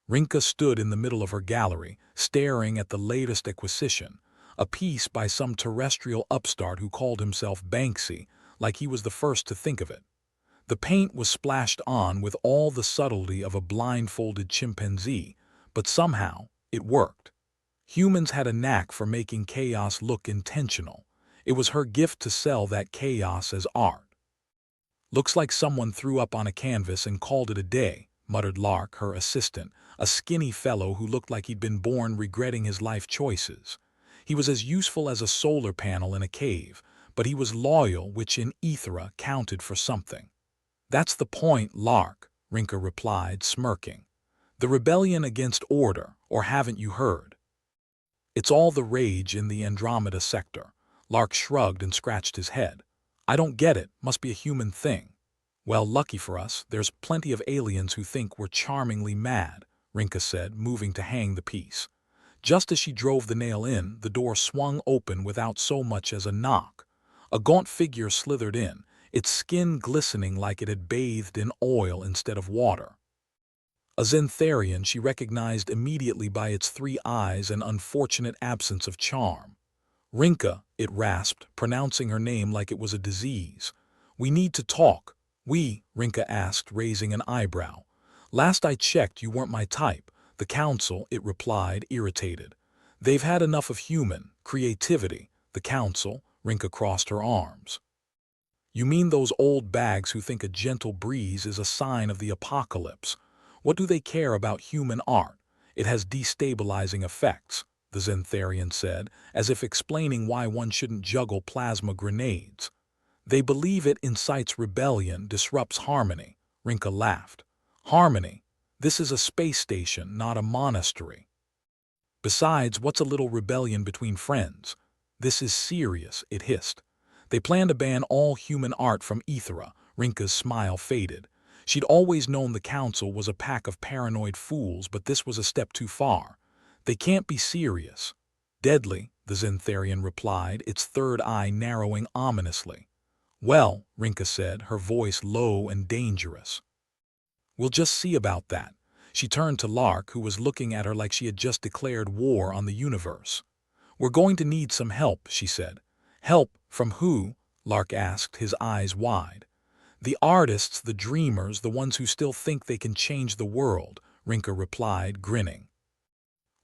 Rinka stood in the middle of her gallery, staring at the latest acquisition, a piece by some terrestrial upstart who called himself Banksy, like he was the first to think of it. The paint was splashed on with all the subtlety of a blindfolded chimpanzee, but somehow it worked. Humans had a knack for making chaos look intentional. It was her gift to sell that chaos as art. "Looks like someone threw up on a canvas and called it a day," muttered Lark, her assistant, a skinny fellow who looked like he'd been born regretting his life choices. He was as useful as a solar panel in a cave, but he was loyal, which in Aethera counted for something. "That's the point, Lark," Rinka replied, smirking. "The rebellion against order, or haven't you heard? It's all the rage in the Andromeda sector." Lark shrugged and scratched his head. "I don't get it, must be a human thing." "Well, lucky for us, there's plenty of aliens who think we're charmingly mad," Rinka said, moving to hang the piece. Just as she drove the nail in, the door swung open without so much as a knock. A gaunt figure slithered in, its skin glistening like it had bathed in oil instead of water. A Xantharian she recognized immediately by its 3 eyes and unfortunate absence of charm. "Rinka," it rasped, pronouncing her name like it was a disease. "We need to talk." Rinka asked, raising an eyebrow. "Last I checked, you weren't my type." "The council," it replied, irritated. "They've had enough of human creativity." "The council?" Rinka crossed her arms. "You mean those old bags who think a gentle breeze is a sign of the apocalypse? What do they care about human art? It has destabilizing effects," the Xantharian said, as if explaining why one shouldn't juggle plasma grenades. "They believe it incites rebellion, disrupts harmony." Rinka laughed. "Harmony? This is a space station, not a monastery. Besides, what's a little rebellion between friends? This is serious," it hissed. "They plan to ban all human art from Aethera." Rinka's smile faded. She'd always known the council was a pack of paranoid fools, but this was a step too far. "They can't be serious." "Deadly," the Xantharian replied, its third eye narrowing ominously. "Well," Rinka said, her voice low and dangerous, "we'll just see about that." She turned to Lark, who was looking at her like she had just declared war on the universe. "We're going to need some help," she said. "Help from who?" Lark asked, his eyes wide. "The artists, the dreamers, the ones who still think they can change the world," Rinka replied, grinning.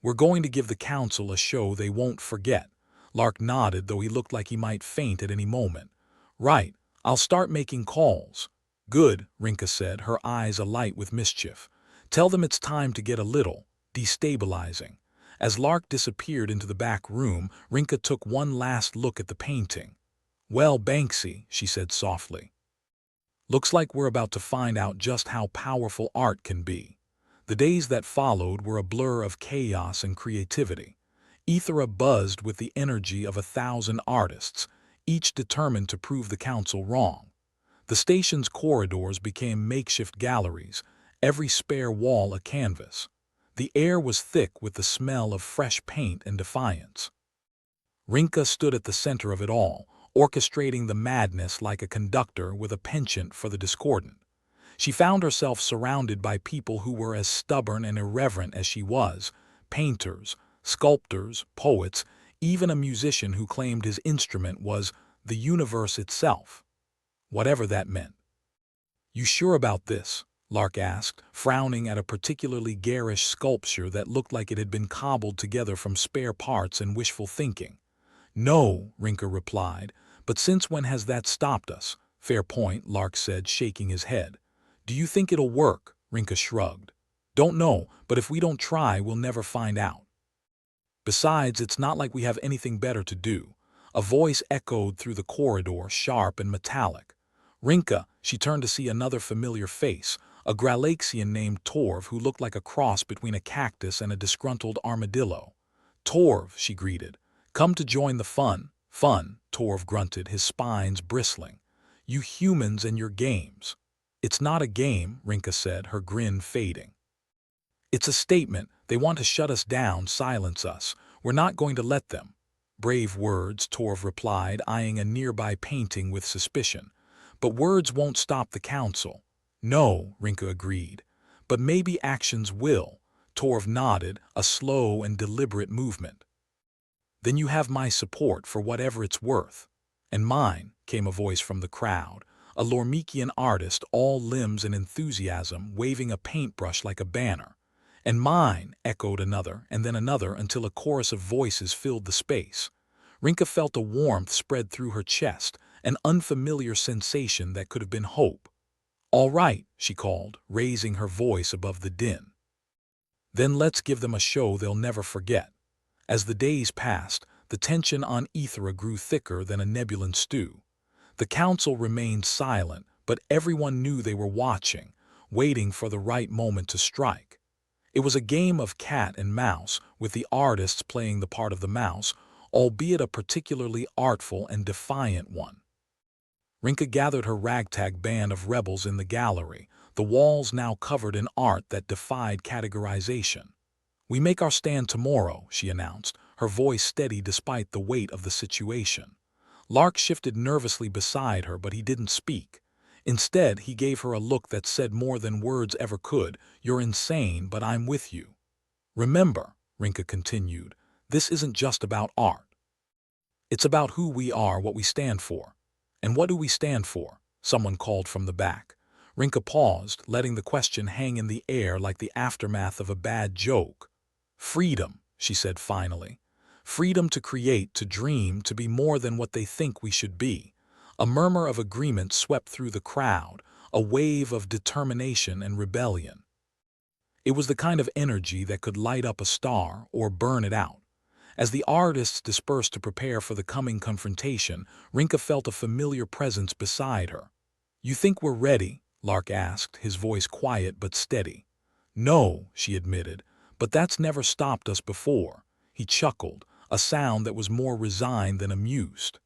"We're going to give the council a show they won't forget." Lark nodded, though he looked like he might faint at any moment. "Right, I'll start making calls." "Good," Rinka said, her eyes alight with mischief. "Tell them it's time to get a little destabilizing." As Lark disappeared into the back room, Rinka took one last look at the painting. "Well, Banksy," she said softly, "looks like we're about to find out just how powerful art can be." The days that followed were a blur of chaos and creativity. Aethera buzzed with the energy of 1,000 artists, each determined to prove the council wrong. The station's corridors became makeshift galleries, every spare wall a canvas. The air was thick with the smell of fresh paint and defiance. Rinka stood at the center of it all, orchestrating the madness like a conductor with a penchant for the discordant. She found herself surrounded by people who were as stubborn and irreverent as she was: painters, sculptors, poets, even a musician who claimed his instrument was the universe itself, whatever that meant. "You sure about this?" Lark asked, frowning at a particularly garish sculpture that looked like it had been cobbled together from spare parts and wishful thinking. "No," Rinka replied, "but since when has that stopped us?" "Fair point," Lark said, shaking his head. "Do you think it'll work?" Rinka shrugged. "Don't know, but if we don't try, we'll never find out. Besides, it's not like we have anything better to do." A voice echoed through the corridor, sharp and metallic. "Rinka," she turned to see another familiar face, a Galaxian named Torv who looked like a cross between a cactus and a disgruntled armadillo. "Torv," she greeted. "Come to join the fun." "Fun," Torv grunted, his spines bristling. "You humans and your games." "It's not a game," Rinka said, her grin fading. "It's a statement. They want to shut us down, silence us. We're not going to let them." "Brave words," Torv replied, eyeing a nearby painting with suspicion. "But words won't stop the council." "No," Rinka agreed. "But maybe actions will." Torv nodded, a slow and deliberate movement. "Then you have my support for whatever it's worth." "And mine," came a voice from the crowd, a Lormikian artist, all limbs and enthusiasm, waving a paintbrush like a banner. "And mine," echoed another, and then another, until a chorus of voices filled the space. Rinka felt a warmth spread through her chest, an unfamiliar sensation that could have been hope. "All right," she called, raising her voice above the din. "Then let's give them a show they'll never forget." As the days passed, the tension on Aethera grew thicker than a nebulan stew. The council remained silent, but everyone knew they were watching, waiting for the right moment to strike. It was a game of cat and mouse, with the artists playing the part of the mouse, albeit a particularly artful and defiant one. Rinka gathered her ragtag band of rebels in the gallery, the walls now covered in art that defied categorization. "We make our stand tomorrow," she announced, her voice steady despite the weight of the situation. Lark shifted nervously beside her, but he didn't speak. Instead, he gave her a look that said more than words ever could. "You're insane, but I'm with you." "Remember," Rinka continued, "this isn't just about art. It's about who we are, what we stand for." "And what do we stand for?" someone called from the back. Rinka paused, letting the question hang in the air like the aftermath of a bad joke. "Freedom," she said finally. "Freedom to create, to dream, to be more than what they think we should be." A murmur of agreement swept through the crowd, a wave of determination and rebellion. It was the kind of energy that could light up a star or burn it out. As the artists dispersed to prepare for the coming confrontation, Rinka felt a familiar presence beside her. "You think we're ready?" Lark asked, his voice quiet but steady. "No," she admitted, "but that's never stopped us before." He chuckled, a sound that was more resigned than amused.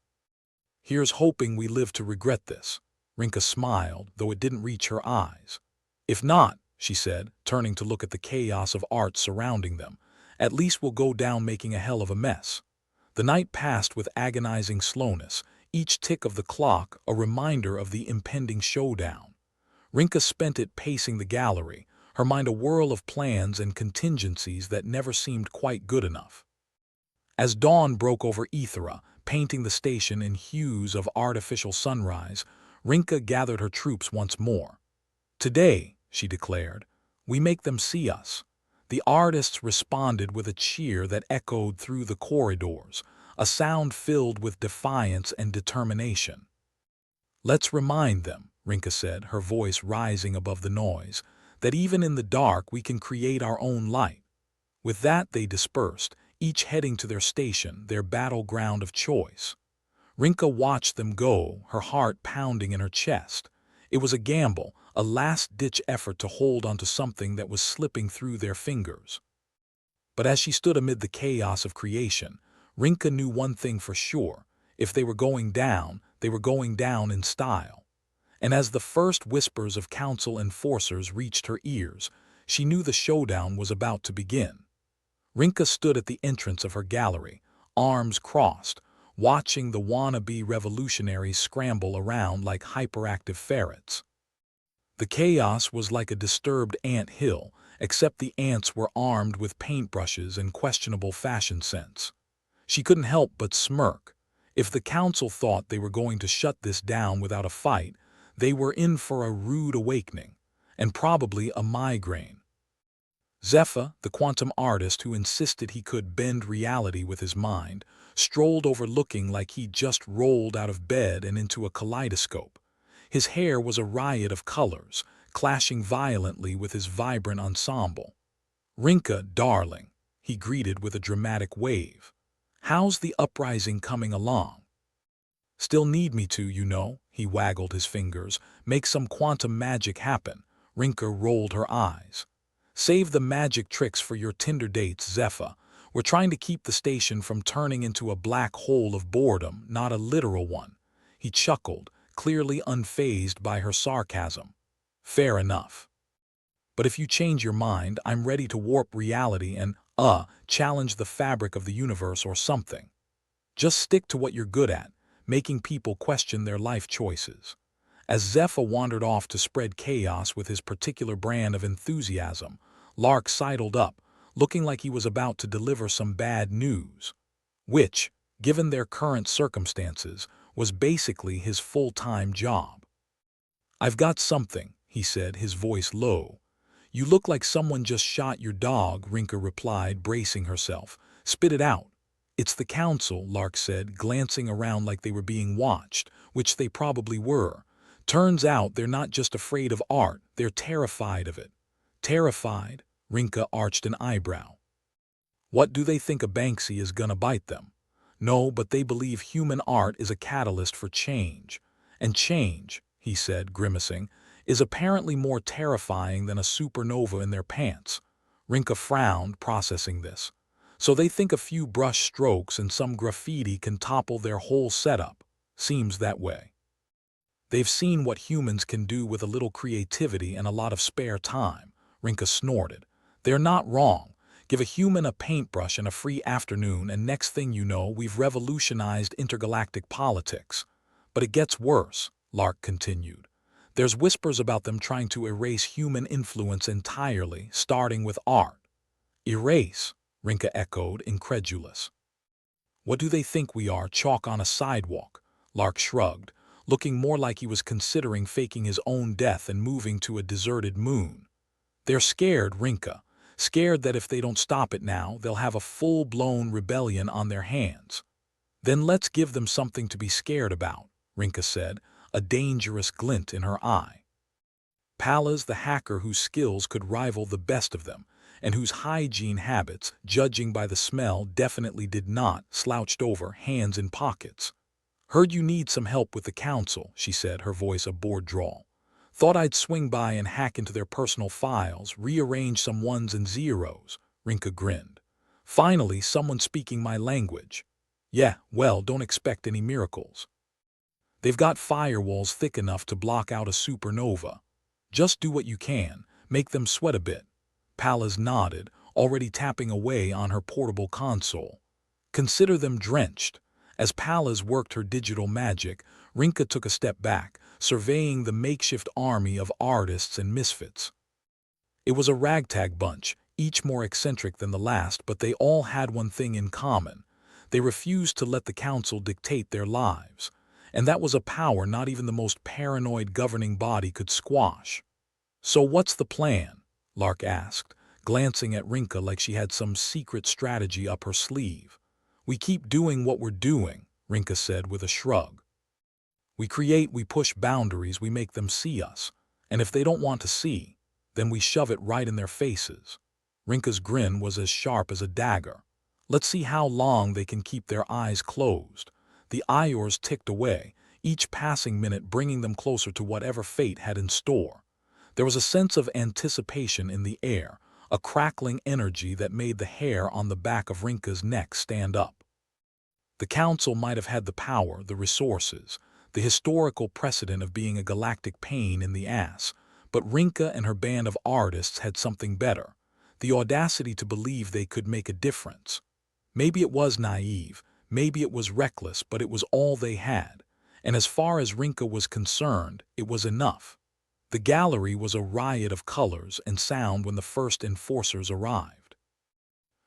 "Here's hoping we live to regret this." Rinka smiled, though it didn't reach her eyes. "If not," she said, turning to look at the chaos of art surrounding them, "at least we'll go down making a hell of a mess." The night passed with agonizing slowness, each tick of the clock a reminder of the impending showdown. Rinka spent it pacing the gallery, her mind a whirl of plans and contingencies that never seemed quite good enough. As dawn broke over Aethera, painting the station in hues of artificial sunrise, Rinka gathered her troops once more. "Today," she declared, "we make them see us." The artists responded with a cheer that echoed through the corridors, a sound filled with defiance and determination. "Let's remind them," Rinka said, her voice rising above the noise, "that even in the dark we can create our own light." With that they dispersed, each heading to their station, their battleground of choice. Rinka watched them go, her heart pounding in her chest. It was a gamble, a last-ditch effort to hold onto something that was slipping through their fingers. But as she stood amid the chaos of creation, Rinka knew one thing for sure: if they were going down, they were going down in style. And as the first whispers of council enforcers reached her ears, she knew the showdown was about to begin. Rinka stood at the entrance of her gallery, arms crossed, watching the wannabe revolutionaries scramble around like hyperactive ferrets. The chaos was like a disturbed ant hill, except the ants were armed with paintbrushes and questionable fashion sense. She couldn't help but smirk. If the council thought they were going to shut this down without a fight, they were in for a rude awakening, and probably a migraine. Zephyr, the quantum artist who insisted he could bend reality with his mind, strolled over looking like he'd just rolled out of bed and into a kaleidoscope. His hair was a riot of colors, clashing violently with his vibrant ensemble. "Rinka, darling," he greeted with a dramatic wave. "How's the uprising coming along?" "Still need me to, you know," he waggled his fingers. "Make some quantum magic happen." Rinka rolled her eyes. "Save the magic tricks for your Tinder dates, Zephyr. We're trying to keep the station from turning into a black hole of boredom, not a literal one." He chuckled, clearly unfazed by her sarcasm. "Fair enough. But if you change your mind, I'm ready to warp reality and, challenge the fabric of the universe or something. Just stick to what you're good at, making people question their life choices." As Zephyr wandered off to spread chaos with his particular brand of enthusiasm, Lark sidled up, looking like he was about to deliver some bad news, which, given their current circumstances, was basically his full-time job. "I've got something," he said, his voice low. "You look like someone just shot your dog," Rinka replied, bracing herself. "Spit it out." "It's the council," Lark said, glancing around like they were being watched, which they probably were. "Turns out they're not just afraid of art, they're terrified of it." "Terrified?" Rinka arched an eyebrow. "What do they think a Banksy is gonna bite them?" "No, but they believe human art is a catalyst for change. And change," he said, grimacing, "is apparently more terrifying than a supernova in their pants." Rinka frowned, processing this. "So they think a few brush strokes and some graffiti can topple their whole setup. Seems that way." "They've seen what humans can do with a little creativity and a lot of spare time," Rinka snorted. "They're not wrong. Give a human a paintbrush and a free afternoon, and next thing you know, we've revolutionized intergalactic politics. But it gets worse," Lark continued. "There's whispers about them trying to erase human influence entirely, starting with art." "Erase?" Rinka echoed, incredulous. "What do they think we are, chalk on a sidewalk?" Lark shrugged, looking more like he was considering faking his own death and moving to a deserted moon. "They're scared, Rinka. Scared that if they don't stop it now, they'll have a full-blown rebellion on their hands." "Then let's give them something to be scared about," Rinka said, a dangerous glint in her eye. Pallas, the hacker whose skills could rival the best of them, and whose hygiene habits, judging by the smell, definitely did not, slouched over, hands in pockets. "Heard you need some help with the council," she said, her voice a bored drawl. "Thought I'd swing by and hack into their personal files, rearrange some ones and zeros." Rinka grinned. "Finally, someone speaking my language." "Yeah, well, don't expect any miracles. They've got firewalls thick enough to block out a supernova. Just do what you can, make them sweat a bit." Pallas nodded, already tapping away on her portable console. "Consider them drenched." As Pallas worked her digital magic, Rinka took a step back, surveying the makeshift army of artists and misfits. It was a ragtag bunch, each more eccentric than the last, but they all had one thing in common. They refused to let the council dictate their lives. And that was a power not even the most paranoid governing body could squash. "So what's the plan?" Lark asked, glancing at Rinka like she had some secret strategy up her sleeve. "We keep doing what we're doing," Rinka said with a shrug. "We create, we push boundaries, we make them see us. And if they don't want to see, then we shove it right in their faces." Rinka's grin was as sharp as a dagger. "Let's see how long they can keep their eyes closed." The hours ticked away, each passing minute bringing them closer to whatever fate had in store. There was a sense of anticipation in the air, a crackling energy that made the hair on the back of Rinka's neck stand up. The council might have had the power, the resources, the historical precedent of being a galactic pain in the ass, but Rinka and her band of artists had something better, the audacity to believe they could make a difference. Maybe it was naive, maybe it was reckless, but it was all they had, and as far as Rinka was concerned, it was enough. The gallery was a riot of colors and sound when the first enforcers arrived.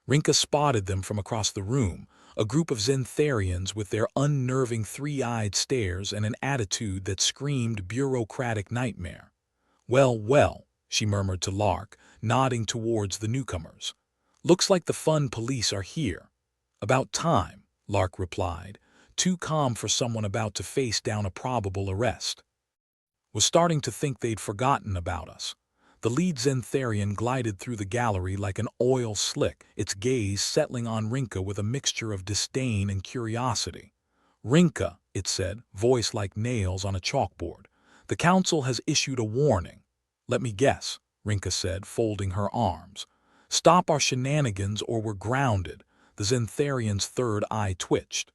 Rinka spotted them from across the room, a group of Xantharians with their unnerving three-eyed stares and an attitude that screamed bureaucratic nightmare. "Well, well," she murmured to Lark, nodding towards the newcomers. "Looks like the fun police are here." "About time," Lark replied, too calm for someone about to face down a probable arrest. "Was starting to think they'd forgotten about us." The lead Xantharian glided through the gallery like an oil slick, its gaze settling on Rinka with a mixture of disdain and curiosity. "Rinka," it said, voice like nails on a chalkboard, "the council has issued a warning." "Let me guess," Rinka said, folding her arms. "Stop our shenanigans or we're grounded." The Xantharian's third eye twitched.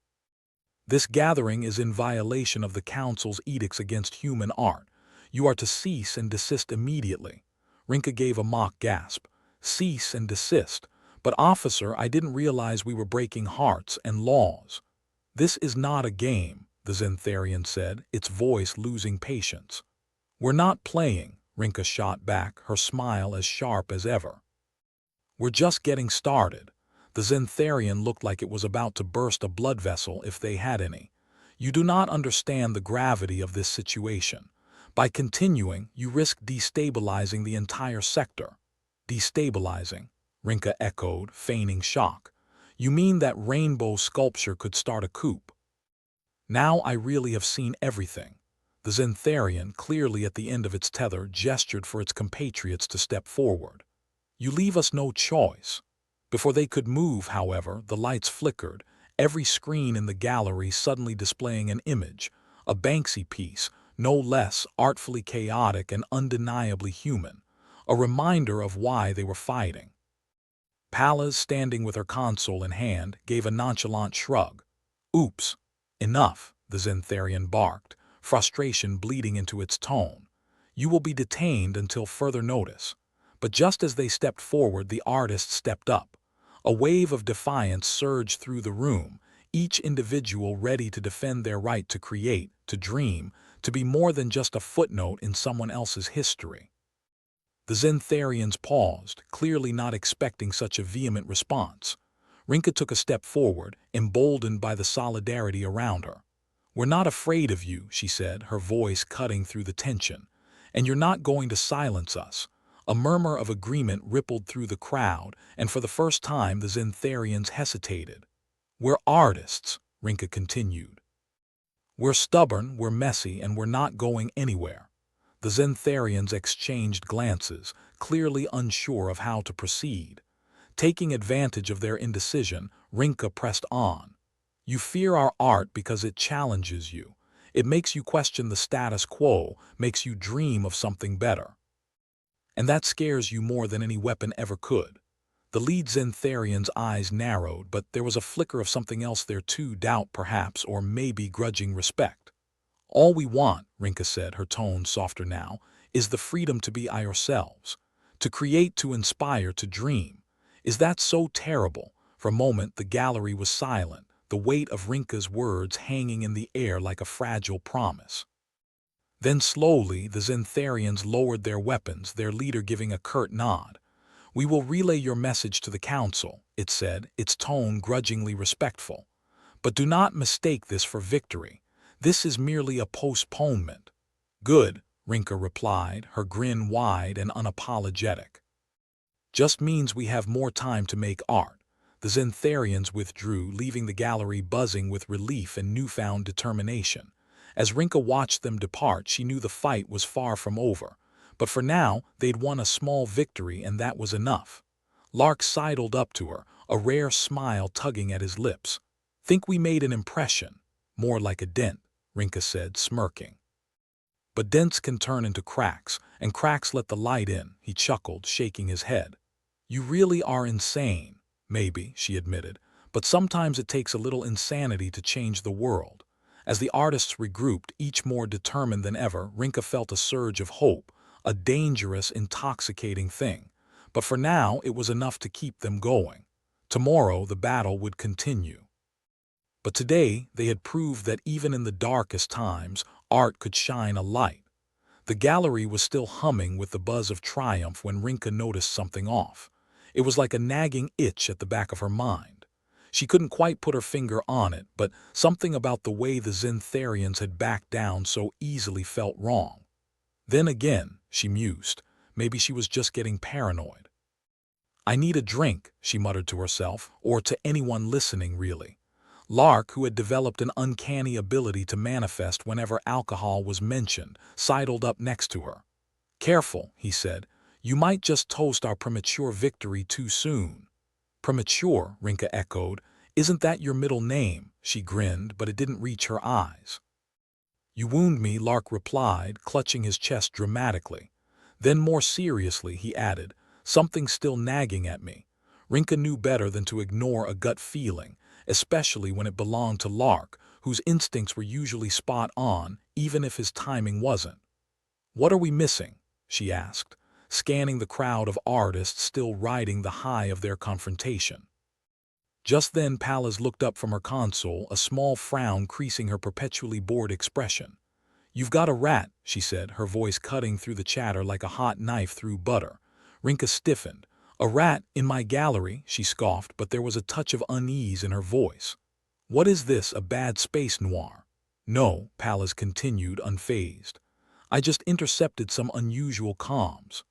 "This gathering is in violation of the council's edicts against human art. You are to cease and desist immediately." Rinka gave a mock gasp. "Cease and desist? But officer, I didn't realize we were breaking hearts and laws." "This is not a game," the Xantharian said, its voice losing patience. "We're not playing," Rinka shot back, her smile as sharp as ever. We're just getting started. The Xantharian looked like it was about to burst a blood vessel if they had any. You do not understand the gravity of this situation. By continuing, you risk destabilizing the entire sector. Destabilizing, Rinka echoed, feigning shock. You mean that rainbow sculpture could start a coup? Now I really have seen everything. The Xantharian, clearly at the end of its tether, gestured for its compatriots to step forward. You leave us no choice. Before they could move, however, the lights flickered, every screen in the gallery suddenly displaying an image, a Banksy piece, no less artfully chaotic and undeniably human, a reminder of why they were fighting. Pallas, standing with her console in hand, gave a nonchalant shrug. Oops. Enough, the Xantharian barked, frustration bleeding into its tone. You will be detained until further notice. But just as they stepped forward, the artist stepped up. A wave of defiance surged through the room, each individual ready to defend their right to create, to dream, to be more than just a footnote in someone else's history. The Xantharians paused, clearly not expecting such a vehement response. Rinka took a step forward, emboldened by the solidarity around her. We're not afraid of you, she said, her voice cutting through the tension. And you're not going to silence us. A murmur of agreement rippled through the crowd, and for the first time the Xantharians hesitated. We're artists, Rinka continued. We're stubborn, we're messy, and we're not going anywhere. The Xantharians exchanged glances, clearly unsure of how to proceed. Taking advantage of their indecision, Rinka pressed on. You fear our art because it challenges you. It makes you question the status quo, makes you dream of something better. And that scares you more than any weapon ever could. The lead Xantharian's eyes narrowed, but there was a flicker of something else there too, doubt perhaps, or maybe grudging respect. All we want, Rinka said, her tone softer now, is the freedom to be ourselves. To create, to inspire, to dream. Is that so terrible? For a moment the gallery was silent, the weight of Rinka's words hanging in the air like a fragile promise. Then slowly the Xantharians lowered their weapons, their leader giving a curt nod. We will relay your message to the council, it said, its tone grudgingly respectful. But do not mistake this for victory. This is merely a postponement. Good, Rinka replied, her grin wide and unapologetic. Just means we have more time to make art. The Xantharians withdrew, leaving the gallery buzzing with relief and newfound determination. As Rinka watched them depart, she knew the fight was far from over. But for now, they'd won a small victory, and that was enough. Lark sidled up to her, a rare smile tugging at his lips. Think we made an impression? More like a dent, Rinka said, smirking. But dents can turn into cracks, and cracks let the light in, he chuckled, shaking his head. You really are insane. Maybe, she admitted, but sometimes it takes a little insanity to change the world. As the artists regrouped, each more determined than ever, Rinka felt a surge of hope, a dangerous, intoxicating thing. But for now, it was enough to keep them going. Tomorrow, the battle would continue. But today, they had proved that even in the darkest times, art could shine a light. The gallery was still humming with the buzz of triumph when Rinka noticed something off. It was like a nagging itch at the back of her mind. She couldn't quite put her finger on it, but something about the way the Xantharians had backed down so easily felt wrong. Then again, she mused, maybe she was just getting paranoid. I need a drink, she muttered to herself, or to anyone listening, really. Lark, who had developed an uncanny ability to manifest whenever alcohol was mentioned, sidled up next to her. Careful, he said. You might just toast our premature victory too soon. Premature, Rinka echoed. Isn't that your middle name? She grinned, but it didn't reach her eyes. You wound me, Lark replied, clutching his chest dramatically. Then more seriously, he added, something still nagging at me. Rinka knew better than to ignore a gut feeling, especially when it belonged to Lark, whose instincts were usually spot on, even if his timing wasn't. What are we missing? She asked, scanning the crowd of artists still riding the high of their confrontation. Just then Pallas looked up from her console, a small frown creasing her perpetually bored expression. You've got a rat, she said, her voice cutting through the chatter like a hot knife through butter. Rinka stiffened, "A rat in my gallery," she scoffed, but there was a touch of unease in her voice. "What is this, a bad space noir?" "No," Pallas continued, unfazed. "I just intercepted some unusual comms.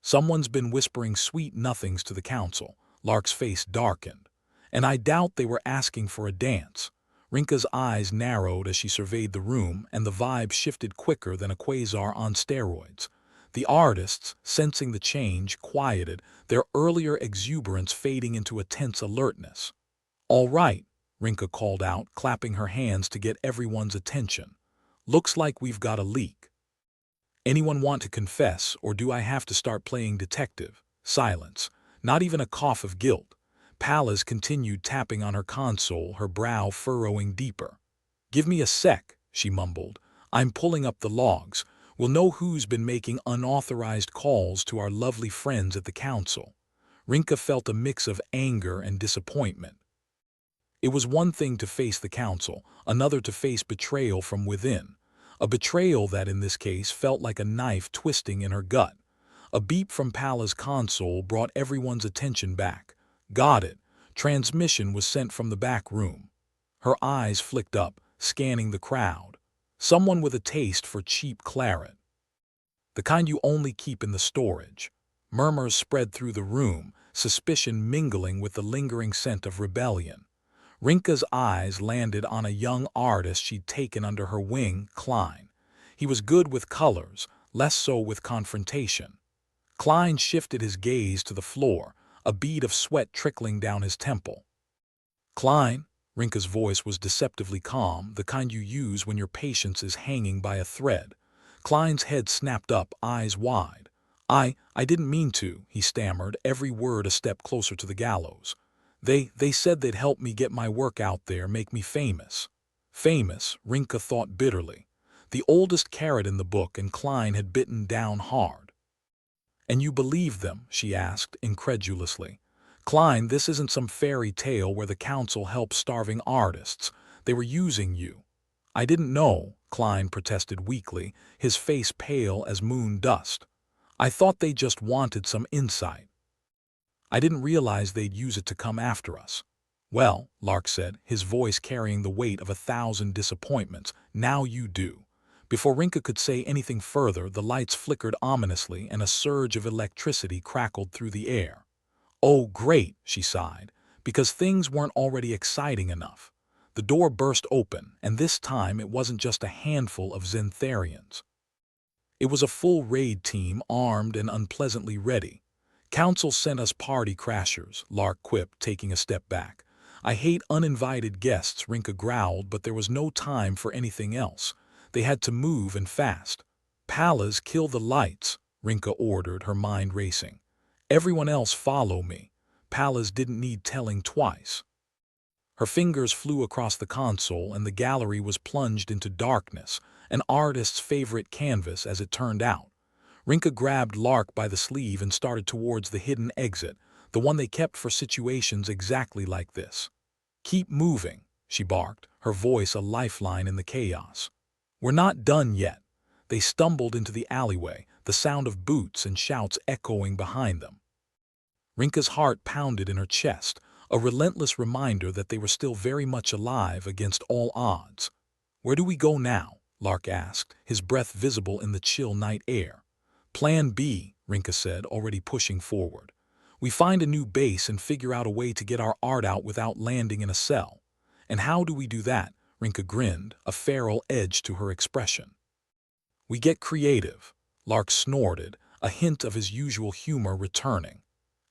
Someone's been whispering sweet nothings to the council." Lark's face darkened. "And I doubt they were asking for a dance." Rinka's eyes narrowed as she surveyed the room, and the vibe shifted quicker than a quasar on steroids. The artists, sensing the change, quieted, their earlier exuberance fading into a tense alertness. "All right," Rinka called out, clapping her hands to get everyone's attention. "Looks like we've got a leak. Anyone want to confess, or do I have to start playing detective?" Silence. Not even a cough of guilt. Pallas continued tapping on her console, her brow furrowing deeper. "Give me a sec," she mumbled. "I'm pulling up the logs. We'll know who's been making unauthorized calls to our lovely friends at the council." Rinka felt a mix of anger and disappointment. It was one thing to face the council, another to face betrayal from within. A betrayal that, in this case, felt like a knife twisting in her gut. A beep from Pallas' console brought everyone's attention back. "Got it." Transmission was sent from the back room. Her eyes flicked up, scanning the crowd. Someone with a taste for cheap claret. The kind you only keep in the storage. Murmurs spread through the room, suspicion mingling with the lingering scent of rebellion. Rinka's eyes landed on a young artist she'd taken under her wing, Klein. He was good with colors, less so with confrontation. Klein shifted his gaze to the floor, a bead of sweat trickling down his temple. "Klein," Rinka's voice was deceptively calm, the kind you use when your patience is hanging by a thread. Klein's head snapped up, eyes wide. I didn't mean to," he stammered, every word a step closer to the gallows. They said they'd help me get my work out there, make me famous." Famous, Rinka thought bitterly. The oldest carrot in the book, and Klein had bitten down hard. "And you believed them?" she asked, incredulously. "Klein, this isn't some fairy tale where the council helps starving artists. They were using you." "I didn't know," Klein protested weakly, his face pale as moon dust. "I thought they just wanted some insight. I didn't realize they'd use it to come after us." "Well," Lark said, his voice carrying the weight of 1,000 disappointments, "now you do." Before Rinka could say anything further, the lights flickered ominously and a surge of electricity crackled through the air. "Oh, great," she sighed, because things weren't already exciting enough. The door burst open, and this time it wasn't just a handful of Xantharians. It was a full raid team, armed and unpleasantly ready. "Council sent us party crashers," Lark quipped, taking a step back. "I hate uninvited guests," Rinka growled, but there was no time for anything else. They had to move, and fast. "Pallas, kill the lights," Rinka ordered, her mind racing. "Everyone else follow me." Pallas didn't need telling twice. Her fingers flew across the console, and the gallery was plunged into darkness, an artist's favorite canvas as it turned out. Rinka grabbed Lark by the sleeve and started towards the hidden exit, the one they kept for situations exactly like this. "Keep moving," she barked, her voice a lifeline in the chaos. "We're not done yet." They stumbled into the alleyway, the sound of boots and shouts echoing behind them. Rinka's heart pounded in her chest, a relentless reminder that they were still very much alive against all odds. "Where do we go now?" Lark asked, his breath visible in the chill night air. "Plan B," Rinka said, already pushing forward. "We find a new base and figure out a way to get our art out without landing in a cell." "And how do we do that?" Rinka grinned, a feral edge to her expression. "We get creative," Lark snorted, a hint of his usual humor returning.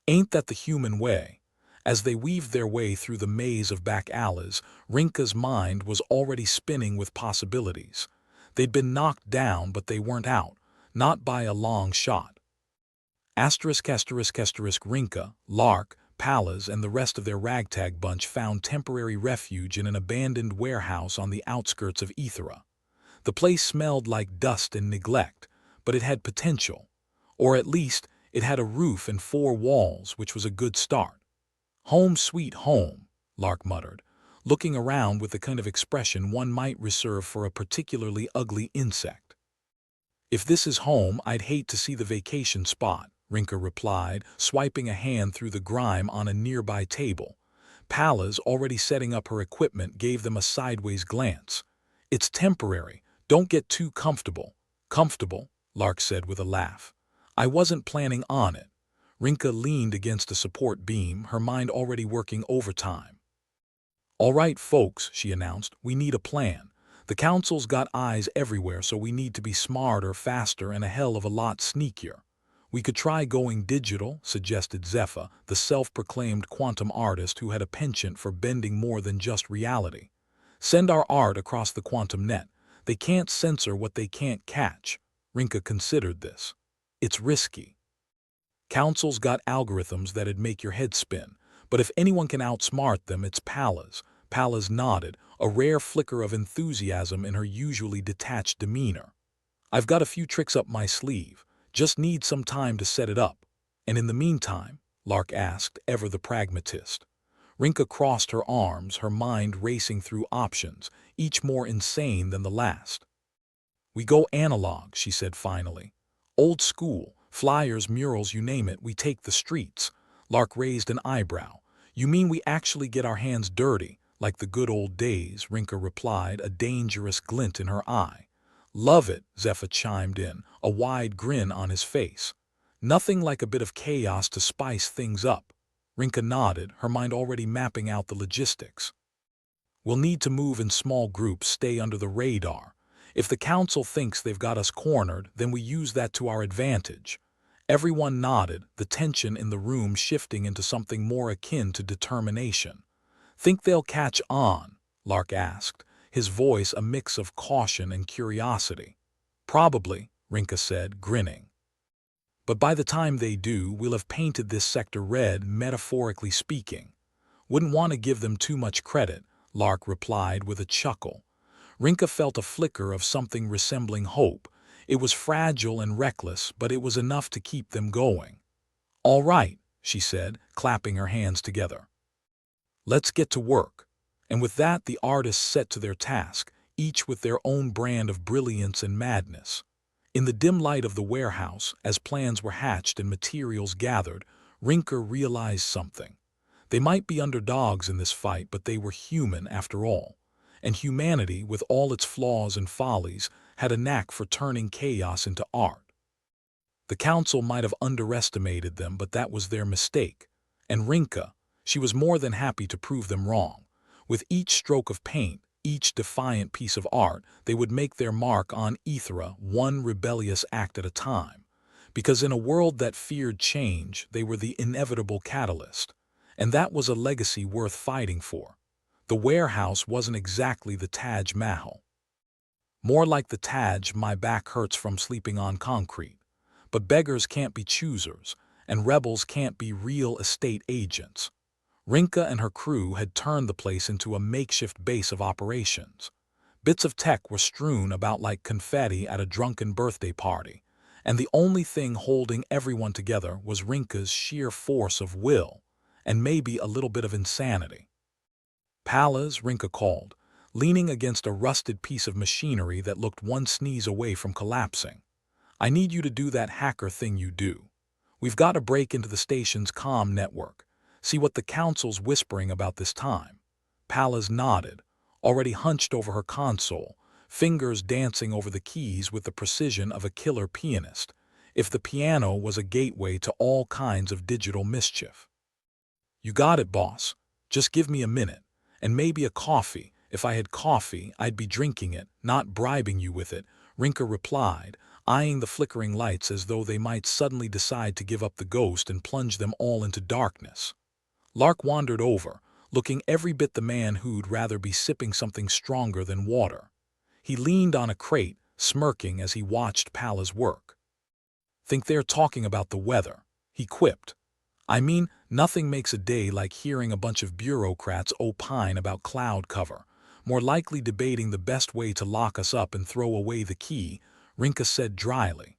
"Ain't that the human way?" As they weaved their way through the maze of back alleys, Rinka's mind was already spinning with possibilities. They'd been knocked down, but they weren't out, not by a long shot. Rinka, Lark, Pallas, and the rest of their ragtag bunch found temporary refuge in an abandoned warehouse on the outskirts of Aethera. The place smelled like dust and neglect, but it had potential. Or at least, it had a roof and 4 walls, which was a good start. "Home sweet home," Lark muttered, looking around with the kind of expression one might reserve for a particularly ugly insect. "If this is home, I'd hate to see the vacation spot," Rinka replied, swiping a hand through the grime on a nearby table. Pallas, already setting up her equipment, gave them a sideways glance. "It's temporary. Don't get too comfortable." "Comfortable?" Lark said with a laugh. "I wasn't planning on it." Rinka leaned against a support beam, her mind already working overtime. "All right, folks," she announced, "we need a plan. The Council's got eyes everywhere, so we need to be smarter, faster, and a hell of a lot sneakier." "We could try going digital," suggested Zephyr, the self-proclaimed quantum artist who had a penchant for bending more than just reality. "Send our art across the quantum net. They can't censor what they can't catch." Rinka considered this. "It's risky. Council's got algorithms that'd make your head spin, but if anyone can outsmart them, it's Pallas." Pallas nodded, a rare flicker of enthusiasm in her usually detached demeanor. "I've got a few tricks up my sleeve. Just need some time to set it up." "And in the meantime?" Lark asked, ever the pragmatist. Rinka crossed her arms, her mind racing through options, each more insane than the last. "We go analog," she said finally. "Old school, flyers, murals, you name it, we take the streets." Lark raised an eyebrow. "You mean we actually get our hands dirty, like the good old days?" Rinka replied, a dangerous glint in her eye. "Love it," Zephyr chimed in, a wide grin on his face. "Nothing like a bit of chaos to spice things up." Rinka nodded, her mind already mapping out the logistics. "We'll need to move in small groups, stay under the radar. If the Council thinks they've got us cornered, then we use that to our advantage." Everyone nodded, the tension in the room shifting into something more akin to determination. "Think they'll catch on?" Lark asked, his voice a mix of caution and curiosity. "Probably," Rinka said, grinning. "But by the time they do, we'll have painted this sector red, metaphorically speaking." "Wouldn't want to give them too much credit," Lark replied with a chuckle. Rinka felt a flicker of something resembling hope. It was fragile and reckless, but it was enough to keep them going. "All right," she said, clapping her hands together. "Let's get to work." And with that, the artists set to their task, each with their own brand of brilliance and madness. In the dim light of the warehouse, as plans were hatched and materials gathered, Rinka realized something. They might be underdogs in this fight, but they were human after all. And humanity, with all its flaws and follies, had a knack for turning chaos into art. The Council might have underestimated them, but that was their mistake. And Rinka, she was more than happy to prove them wrong. With each stroke of paint, each defiant piece of art, they would make their mark on Aethera, one rebellious act at a time. Because in a world that feared change, they were the inevitable catalyst. And that was a legacy worth fighting for. The warehouse wasn't exactly the Taj Mahal. More like the Taj, "My back hurts from sleeping on concrete." But beggars can't be choosers, and rebels can't be real estate agents. Rinka and her crew had turned the place into a makeshift base of operations. Bits of tech were strewn about like confetti at a drunken birthday party, and the only thing holding everyone together was Rinka's sheer force of will, and maybe a little bit of insanity. "Pallas," Rinka called, leaning against a rusted piece of machinery that looked one sneeze away from collapsing. "I need you to do that hacker thing you do. We've got to break into the station's comm network. See what the Council's whispering about this time." Pallas nodded, already hunched over her console, fingers dancing over the keys with the precision of a killer pianist. If the piano was a gateway to all kinds of digital mischief. "You got it, boss. Just give me a minute. And maybe a coffee. If I had coffee, I'd be drinking it, not bribing you with it," Rinka replied, eyeing the flickering lights as though they might suddenly decide to give up the ghost and plunge them all into darkness. Lark wandered over, looking every bit the man who'd rather be sipping something stronger than water. He leaned on a crate, smirking as he watched Pallas work. "Think they're talking about the weather," he quipped. "I mean, nothing makes a day like hearing a bunch of bureaucrats opine about cloud cover. More likely debating the best way to lock us up and throw away the key," Rinka said dryly.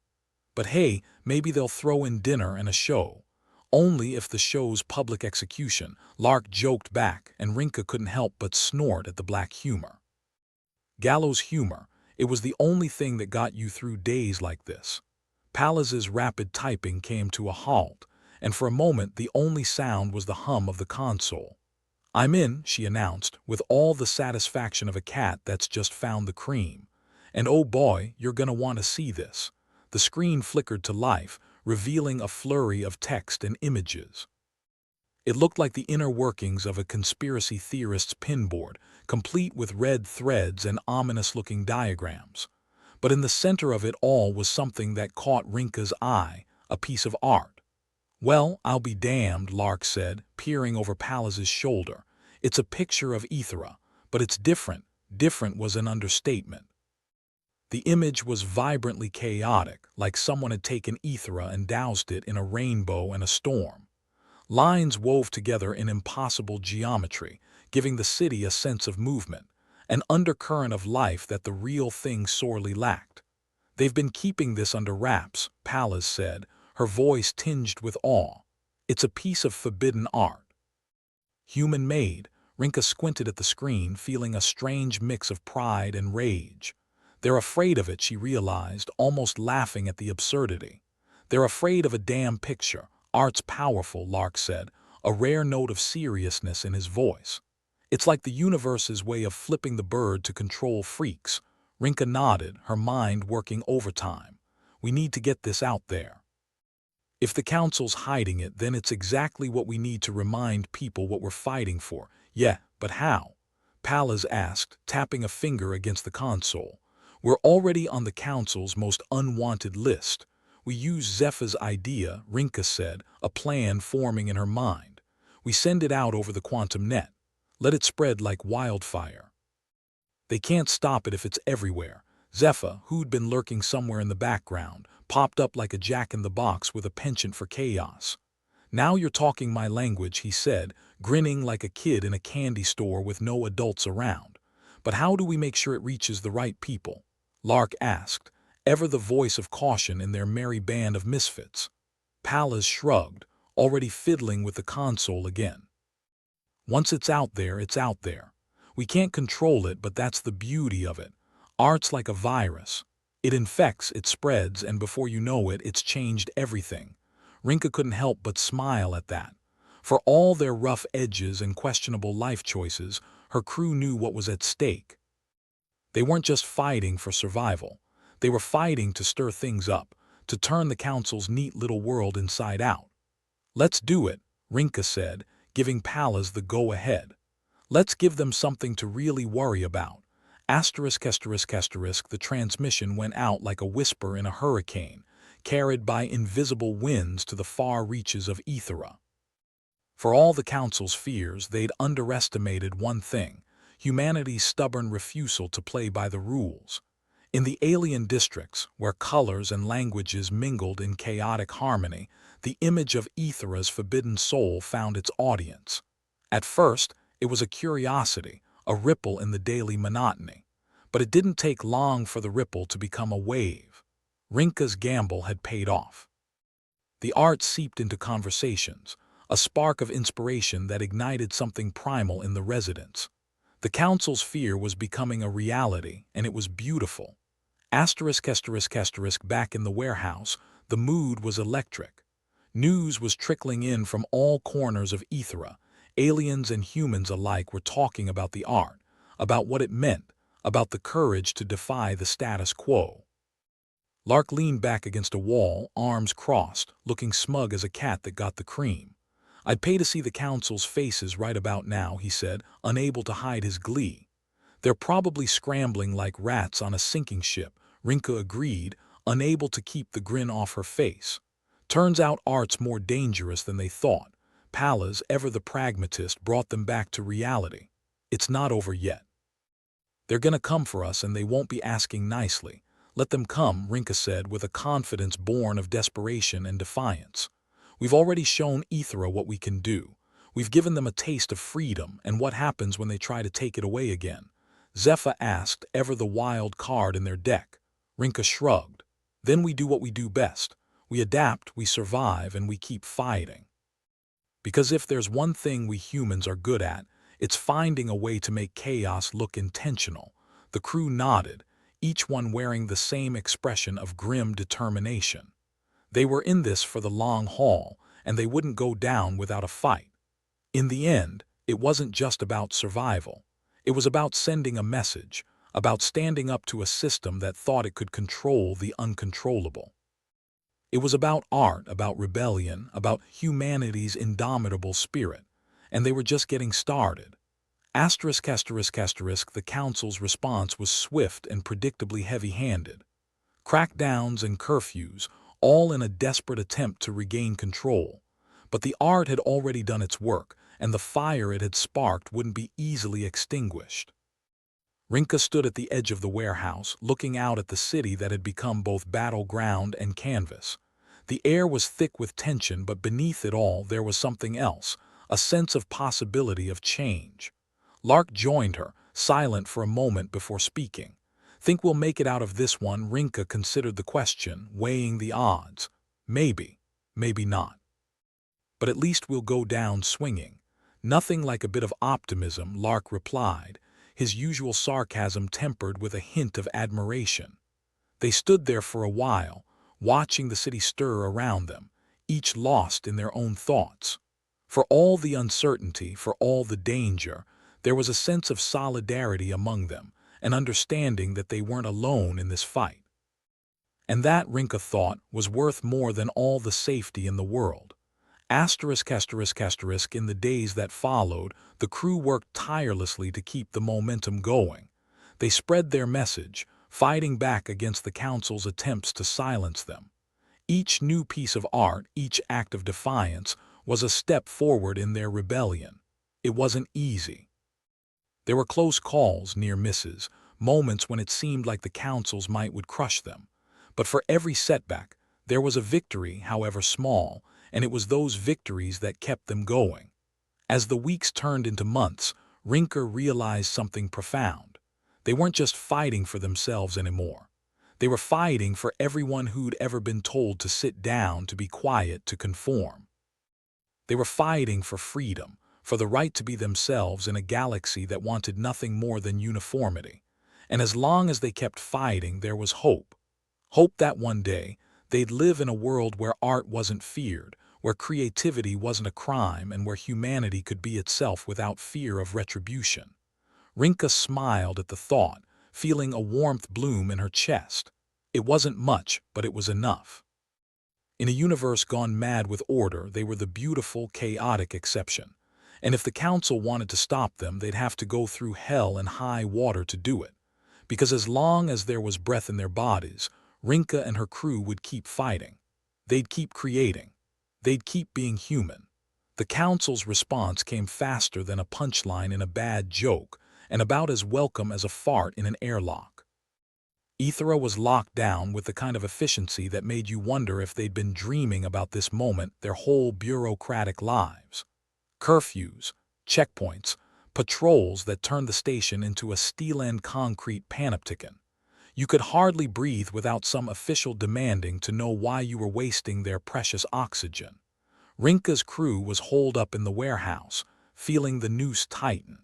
"But hey, maybe they'll throw in dinner and a show." "Only if the show's public execution," Lark joked back, and Rinka couldn't help but snort at the black humor. Gallows humor, it was the only thing that got you through days like this. Palaz's rapid typing came to a halt, and for a moment the only sound was the hum of the console. "I'm in," she announced, with all the satisfaction of a cat that's just found the cream. "And oh boy, you're gonna want to see this." The screen flickered to life, revealing a flurry of text and images. It looked like the inner workings of a conspiracy theorist's pinboard, complete with red threads and ominous-looking diagrams. But in the center of it all was something that caught Rinka's eye, a piece of art. "Well, I'll be damned," Lark said, peering over Palaz's shoulder. "It's a picture of Aethera, but it's different." Different was an understatement. The image was vibrantly chaotic, like someone had taken Aethera and doused it in a rainbow and a storm. Lines wove together in impossible geometry, giving the city a sense of movement, an undercurrent of life that the real thing sorely lacked. "They've been keeping this under wraps," Pallas said, her voice tinged with awe. "It's a piece of forbidden art." "Human-made," Rinka squinted at the screen, feeling a strange mix of pride and rage. "They're afraid of it," she realized, almost laughing at the absurdity. "They're afraid of a damn picture. Art's powerful," Lark said, a rare note of seriousness in his voice. "It's like the universe's way of flipping the bird to control freaks." Rinka nodded, her mind working overtime. "We need to get this out there. If the council's hiding it, then it's exactly what we need to remind people what we're fighting for." "Yeah, but how?" Pallas asked, tapping a finger against the console. "We're already on the council's most unwanted list." "We use Zepha's idea," Rinka said, a plan forming in her mind. "We send it out over the quantum net. Let it spread like wildfire. They can't stop it if it's everywhere." Zepha, who'd been lurking somewhere in the background, popped up like a jack-in-the-box with a penchant for chaos. "Now you're talking my language," he said, grinning like a kid in a candy store with no adults around. "But how do we make sure it reaches the right people?" Lark asked, ever the voice of caution in their merry band of misfits. Pallas shrugged, already fiddling with the console again. "Once it's out there, it's out there. We can't control it, but that's the beauty of it. Art's like a virus. It infects, it spreads, and before you know it, it's changed everything." Rinka couldn't help but smile at that. For all their rough edges and questionable life choices, her crew knew what was at stake. They weren't just fighting for survival. They were fighting to stir things up, to turn the council's neat little world inside out. "Let's do it," Rinka said, giving Pallas the go-ahead. "Let's give them something to really worry about." The transmission went out like a whisper in a hurricane, carried by invisible winds to the far reaches of Aethera. For all the council's fears, they'd underestimated one thing: humanity's stubborn refusal to play by the rules. In the alien districts, where colors and languages mingled in chaotic harmony, the image of Aethera's forbidden soul found its audience. At first, it was a curiosity, a ripple in the daily monotony. But it didn't take long for the ripple to become a wave. Rinka's gamble had paid off. The art seeped into conversations, a spark of inspiration that ignited something primal in the residents. The council's fear was becoming a reality, and it was beautiful. Back in the warehouse, the mood was electric. News was trickling in from all corners of Aethera. Aliens and humans alike were talking about the art, about what it meant, about the courage to defy the status quo. Lark leaned back against a wall, arms crossed, looking smug as a cat that got the cream. "I'd pay to see the council's faces right about now," he said, unable to hide his glee. "They're probably scrambling like rats on a sinking ship," Rinka agreed, unable to keep the grin off her face. "Turns out art's more dangerous than they thought." Pallas, ever the pragmatist, brought them back to reality. "It's not over yet. They're gonna come for us, and they won't be asking nicely." "Let them come," Rinka said with a confidence born of desperation and defiance. "We've already shown Aethera what we can do. We've given them a taste of freedom, and what happens when they try to take it away again?" Zepha asked, ever the wild card in their deck. Rinka shrugged. "Then we do what we do best. We adapt, we survive, and we keep fighting. Because if there's one thing we humans are good at, it's finding a way to make chaos look intentional." The crew nodded, each one wearing the same expression of grim determination. They were in this for the long haul, and they wouldn't go down without a fight. In the end, it wasn't just about survival. It was about sending a message, about standing up to a system that thought it could control the uncontrollable. It was about art, about rebellion, about humanity's indomitable spirit, and they were just getting started. The Council's response was swift and predictably heavy-handed. Crackdowns and curfews, all in a desperate attempt to regain control. But the art had already done its work, and the fire it had sparked wouldn't be easily extinguished. Rinka stood at the edge of the warehouse, looking out at the city that had become both battleground and canvas. The air was thick with tension, but beneath it all there was something else, a sense of possibility of change. Lark joined her, silent for a moment before speaking. "Think we'll make it out of this one?" Rinka considered the question, weighing the odds. Maybe, maybe not. But at least we'll go down swinging. "Nothing like a bit of optimism," Lark replied, his usual sarcasm tempered with a hint of admiration. They stood there for a while, watching the city stir around them, each lost in their own thoughts. For all the uncertainty, for all the danger, there was a sense of solidarity among them, an understanding that they weren't alone in this fight. And that, Rinka thought, was worth more than all the safety in the world. In the days that followed, the crew worked tirelessly to keep the momentum going. They spread their message, fighting back against the Council's attempts to silence them. Each new piece of art, each act of defiance, was a step forward in their rebellion. It wasn't easy. There were close calls, near misses, moments when it seemed like the Council's might would crush them. But for every setback, there was a victory, however small, and it was those victories that kept them going. As the weeks turned into months, Rinka realized something profound. They weren't just fighting for themselves anymore. They were fighting for everyone who'd ever been told to sit down, to be quiet, to conform. They were fighting for freedom, for the right to be themselves in a galaxy that wanted nothing more than uniformity. And as long as they kept fighting, there was hope. Hope that one day, they'd live in a world where art wasn't feared, where creativity wasn't a crime, and where humanity could be itself without fear of retribution. Rinka smiled at the thought, feeling a warmth bloom in her chest. It wasn't much, but it was enough. In a universe gone mad with order, they were the beautiful, chaotic exception. And if the Council wanted to stop them, they'd have to go through hell and high water to do it. Because as long as there was breath in their bodies, Rinka and her crew would keep fighting. They'd keep creating. They'd keep being human. The Council's response came faster than a punchline in a bad joke, and about as welcome as a fart in an airlock. Aethera was locked down with the kind of efficiency that made you wonder if they'd been dreaming about this moment their whole bureaucratic lives. Curfews, checkpoints, patrols that turned the station into a steel-end concrete panopticon. You could hardly breathe without some official demanding to know why you were wasting their precious oxygen. Rinka's crew was holed up in the warehouse, feeling the noose tighten.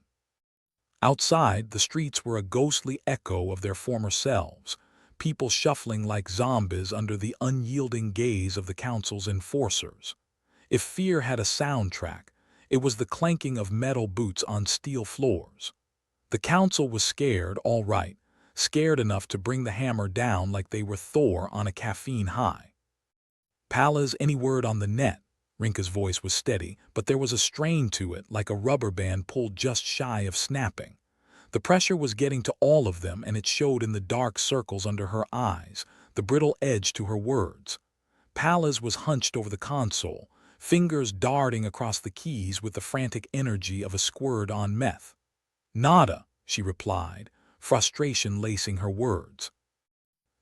Outside, the streets were a ghostly echo of their former selves, people shuffling like zombies under the unyielding gaze of the Council's enforcers. If fear had a soundtrack, it was the clanking of metal boots on steel floors. The Council was scared, all right, scared enough to bring the hammer down like they were Thor on a caffeine high. "Palas, any word on the net?" Rinka's voice was steady, but there was a strain to it, like a rubber band pulled just shy of snapping. The pressure was getting to all of them, and it showed in the dark circles under her eyes, the brittle edge to her words. Palas was hunched over the console, fingers darting across the keys with the frantic energy of a squirt on meth. "Nada," she replied, frustration lacing her words.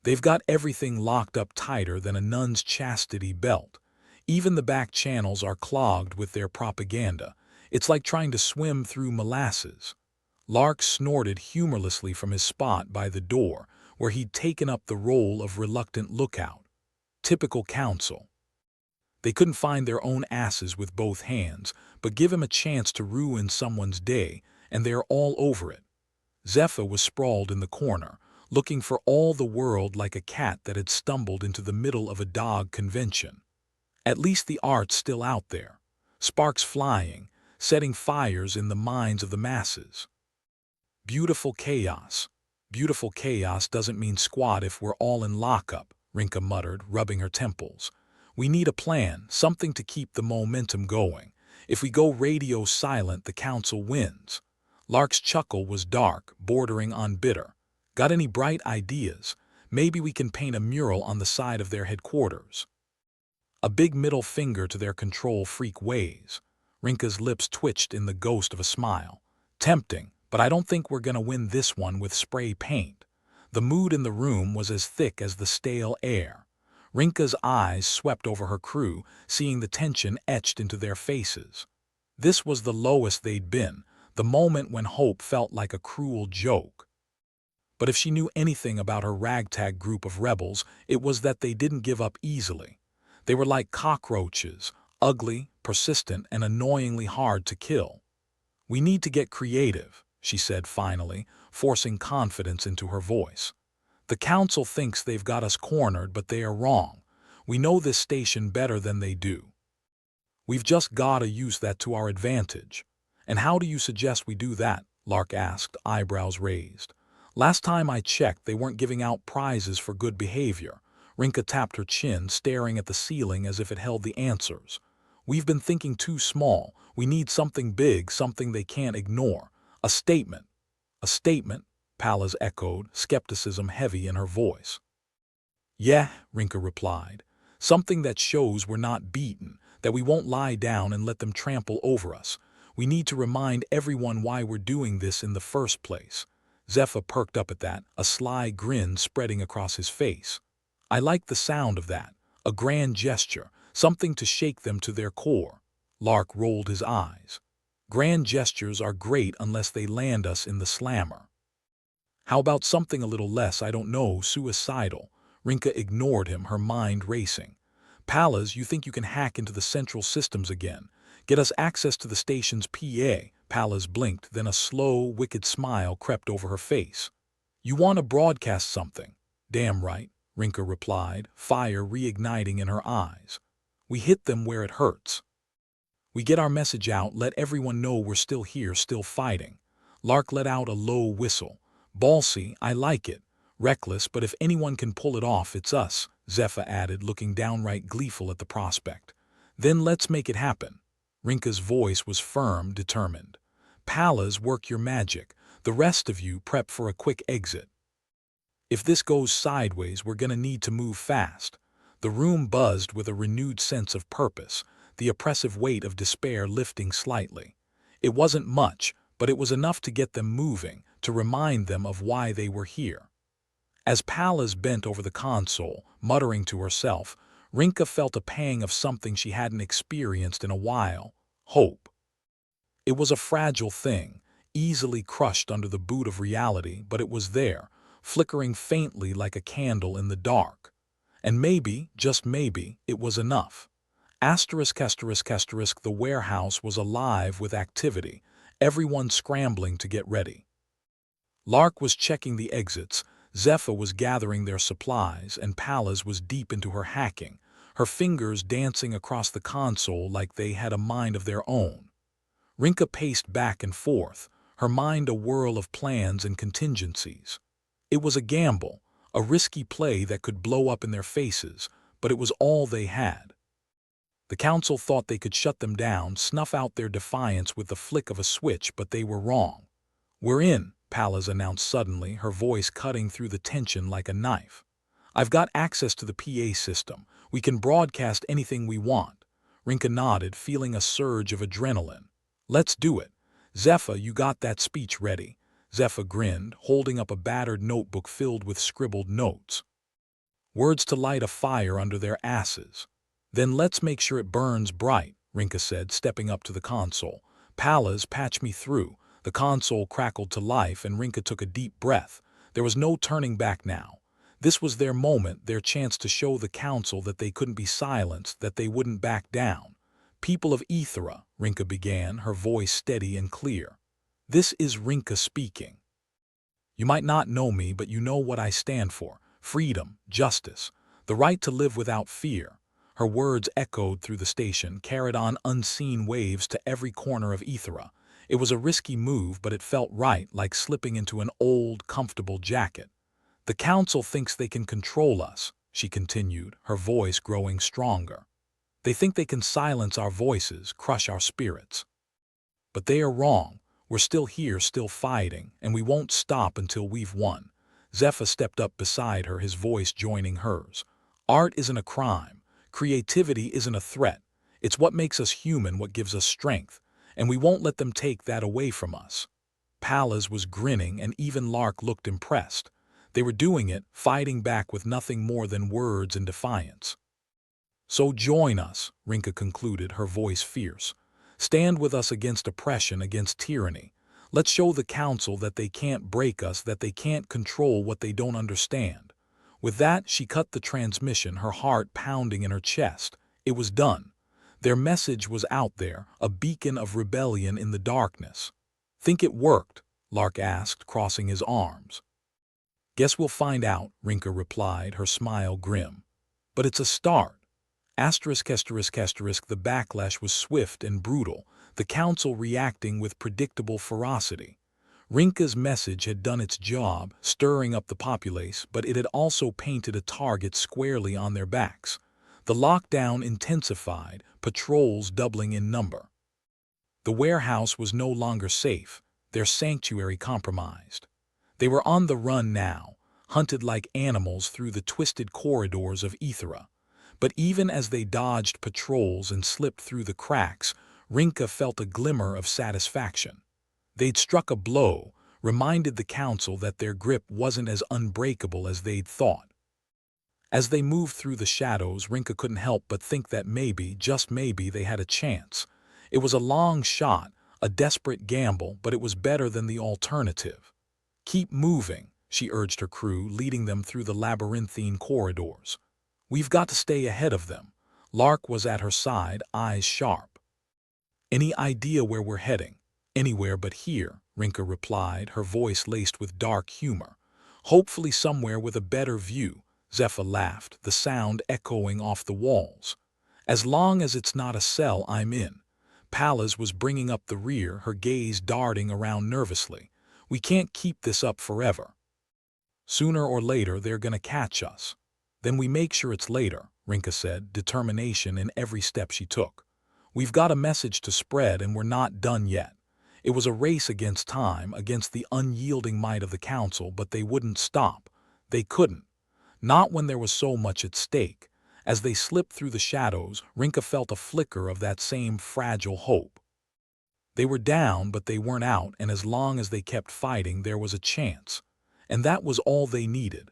"They've got everything locked up tighter than a nun's chastity belt. Even the back channels are clogged with their propaganda. It's like trying to swim through molasses." Lark snorted humorlessly from his spot by the door, where he'd taken up the role of reluctant lookout. Typical Council. They couldn't find their own asses with both hands, but give him a chance to ruin someone's day, and they're all over it. Zephyr was sprawled in the corner, looking for all the world like a cat that had stumbled into the middle of a dog convention. At least the art's still out there, sparks flying, setting fires in the minds of the masses. Beautiful chaos. Beautiful chaos doesn't mean squat if we're all in lockup, Rinka muttered, rubbing her temples. We need a plan, something to keep the momentum going. If we go radio silent, the council wins. Lark's chuckle was dark, bordering on bitter. Got any bright ideas? Maybe we can paint a mural on the side of their headquarters. A big middle finger to their control freak ways. Rinka's lips twitched in the ghost of a smile. Tempting, but I don't think we're gonna win this one with spray paint. The mood in the room was as thick as the stale air. Rinka's eyes swept over her crew, seeing the tension etched into their faces. This was the lowest they'd been, the moment when hope felt like a cruel joke. But if she knew anything about her ragtag group of rebels, it was that they didn't give up easily. They were like cockroaches, ugly, persistent, and annoyingly hard to kill. We need to get creative, she said finally, forcing confidence into her voice. The council thinks they've got us cornered, but they are wrong. We know this station better than they do. We've just got to use that to our advantage. And how do you suggest we do that? Lark asked, eyebrows raised. Last time I checked, they weren't giving out prizes for good behavior. Rinka tapped her chin, staring at the ceiling as if it held the answers. We've been thinking too small. We need something big, something they can't ignore. A statement. A statement, Pallas echoed, skepticism heavy in her voice. Yeah, Rinka replied. Something that shows we're not beaten, that we won't lie down and let them trample over us. We need to remind everyone why we're doing this in the first place. Zephyr perked up at that, a sly grin spreading across his face. I like the sound of that. A grand gesture, something to shake them to their core. Lark rolled his eyes. Grand gestures are great unless they land us in the slammer. How about something a little less, I don't know, suicidal? Rinka ignored him, her mind racing. Pallas, you think you can hack into the central systems again? Get us access to the station's PA. Pallas blinked, then a slow, wicked smile crept over her face. You want to broadcast something? Damn right, Rinka replied, fire reigniting in her eyes. We hit them where it hurts. We get our message out, let everyone know we're still here, still fighting. Lark let out a low whistle. Ballsy, I like it. Reckless, but if anyone can pull it off, it's us, Zephyr added, looking downright gleeful at the prospect. Then let's make it happen. Rinka's voice was firm, determined. Pallas, work your magic. The rest of you prep for a quick exit. If this goes sideways, we're gonna need to move fast. The room buzzed with a renewed sense of purpose, the oppressive weight of despair lifting slightly. It wasn't much, but it was enough to get them moving, to remind them of why they were here. As Pallas bent over the console, muttering to herself, Rinka felt a pang of something she hadn't experienced in a while: hope. It was a fragile thing, easily crushed under the boot of reality, but it was there, flickering faintly like a candle in the dark. And maybe, just maybe, it was enough. ****, the warehouse was alive with activity, everyone scrambling to get ready. Lark was checking the exits, Zephyr was gathering their supplies, and Pallas was deep into her hacking, her fingers dancing across the console like they had a mind of their own. Rinka paced back and forth, her mind a whirl of plans and contingencies. It was a gamble, a risky play that could blow up in their faces, but it was all they had. The council thought they could shut them down, snuff out their defiance with the flick of a switch, but they were wrong. We're in, Pallas announced suddenly, her voice cutting through the tension like a knife. I've got access to the PA system. We can broadcast anything we want. Rinka nodded, feeling a surge of adrenaline. Let's do it. Zephyr, you got that speech ready? Zephyr grinned, holding up a battered notebook filled with scribbled notes. Words to light a fire under their asses. Then let's make sure it burns bright, Rinka said, stepping up to the console. Pallas, patch me through. The console crackled to life and Rinka took a deep breath. There was no turning back now. This was their moment, their chance to show the council that they couldn't be silenced, that they wouldn't back down. People of Aethera, Rinka began, her voice steady and clear. This is Rinka speaking. You might not know me, but you know what I stand for. Freedom, justice, the right to live without fear." Her words echoed through the station, carried on unseen waves to every corner of Aethera. It was a risky move, but it felt right, like slipping into an old, comfortable jacket. "The Council thinks they can control us," she continued, her voice growing stronger. "They think they can silence our voices, crush our spirits. But they are wrong. We're still here, still fighting, and we won't stop until we've won." Zephyr stepped up beside her, his voice joining hers. "Art isn't a crime. Creativity isn't a threat. It's what makes us human, what gives us strength, and we won't let them take that away from us." Pallas was grinning, and even Lark looked impressed. They were doing it, fighting back with nothing more than words and defiance. "So join us," Rinka concluded, her voice fierce. "Stand with us against oppression, against tyranny. Let's show the Council that they can't break us, that they can't control what they don't understand." With that, she cut the transmission, her heart pounding in her chest. It was done. Their message was out there, a beacon of rebellion in the darkness. "Think it worked?" Lark asked, crossing his arms. "Guess we'll find out," Rinka replied, her smile grim. "But it's a start." The backlash was swift and brutal, the Council reacting with predictable ferocity. Rinka's message had done its job, stirring up the populace, but it had also painted a target squarely on their backs. The lockdown intensified, patrols doubling in number. The warehouse was no longer safe, their sanctuary compromised. They were on the run now, hunted like animals through the twisted corridors of Aethera. But even as they dodged patrols and slipped through the cracks, Rinka felt a glimmer of satisfaction. They'd struck a blow, reminded the Council that their grip wasn't as unbreakable as they'd thought. As they moved through the shadows, Rinka couldn't help but think that maybe, just maybe, they had a chance. It was a long shot, a desperate gamble, but it was better than the alternative. "Keep moving," she urged her crew, leading them through the labyrinthine corridors. "We've got to stay ahead of them." Lark was at her side, eyes sharp. "Any idea where we're heading?" "Anywhere but here," Rinka replied, her voice laced with dark humor. "Hopefully somewhere with a better view." Zephyr laughed, the sound echoing off the walls. "As long as it's not a cell, I'm in." Pallas was bringing up the rear, her gaze darting around nervously. "We can't keep this up forever. Sooner or later, they're gonna catch us." "Then we make sure it's later," Rinka said, determination in every step she took. "We've got a message to spread, and we're not done yet." It was a race against time, against the unyielding might of the Council, but they wouldn't stop. They couldn't. Not when there was so much at stake. As they slipped through the shadows, Rinka felt a flicker of that same fragile hope. They were down, but they weren't out, and as long as they kept fighting, there was a chance. And that was all they needed.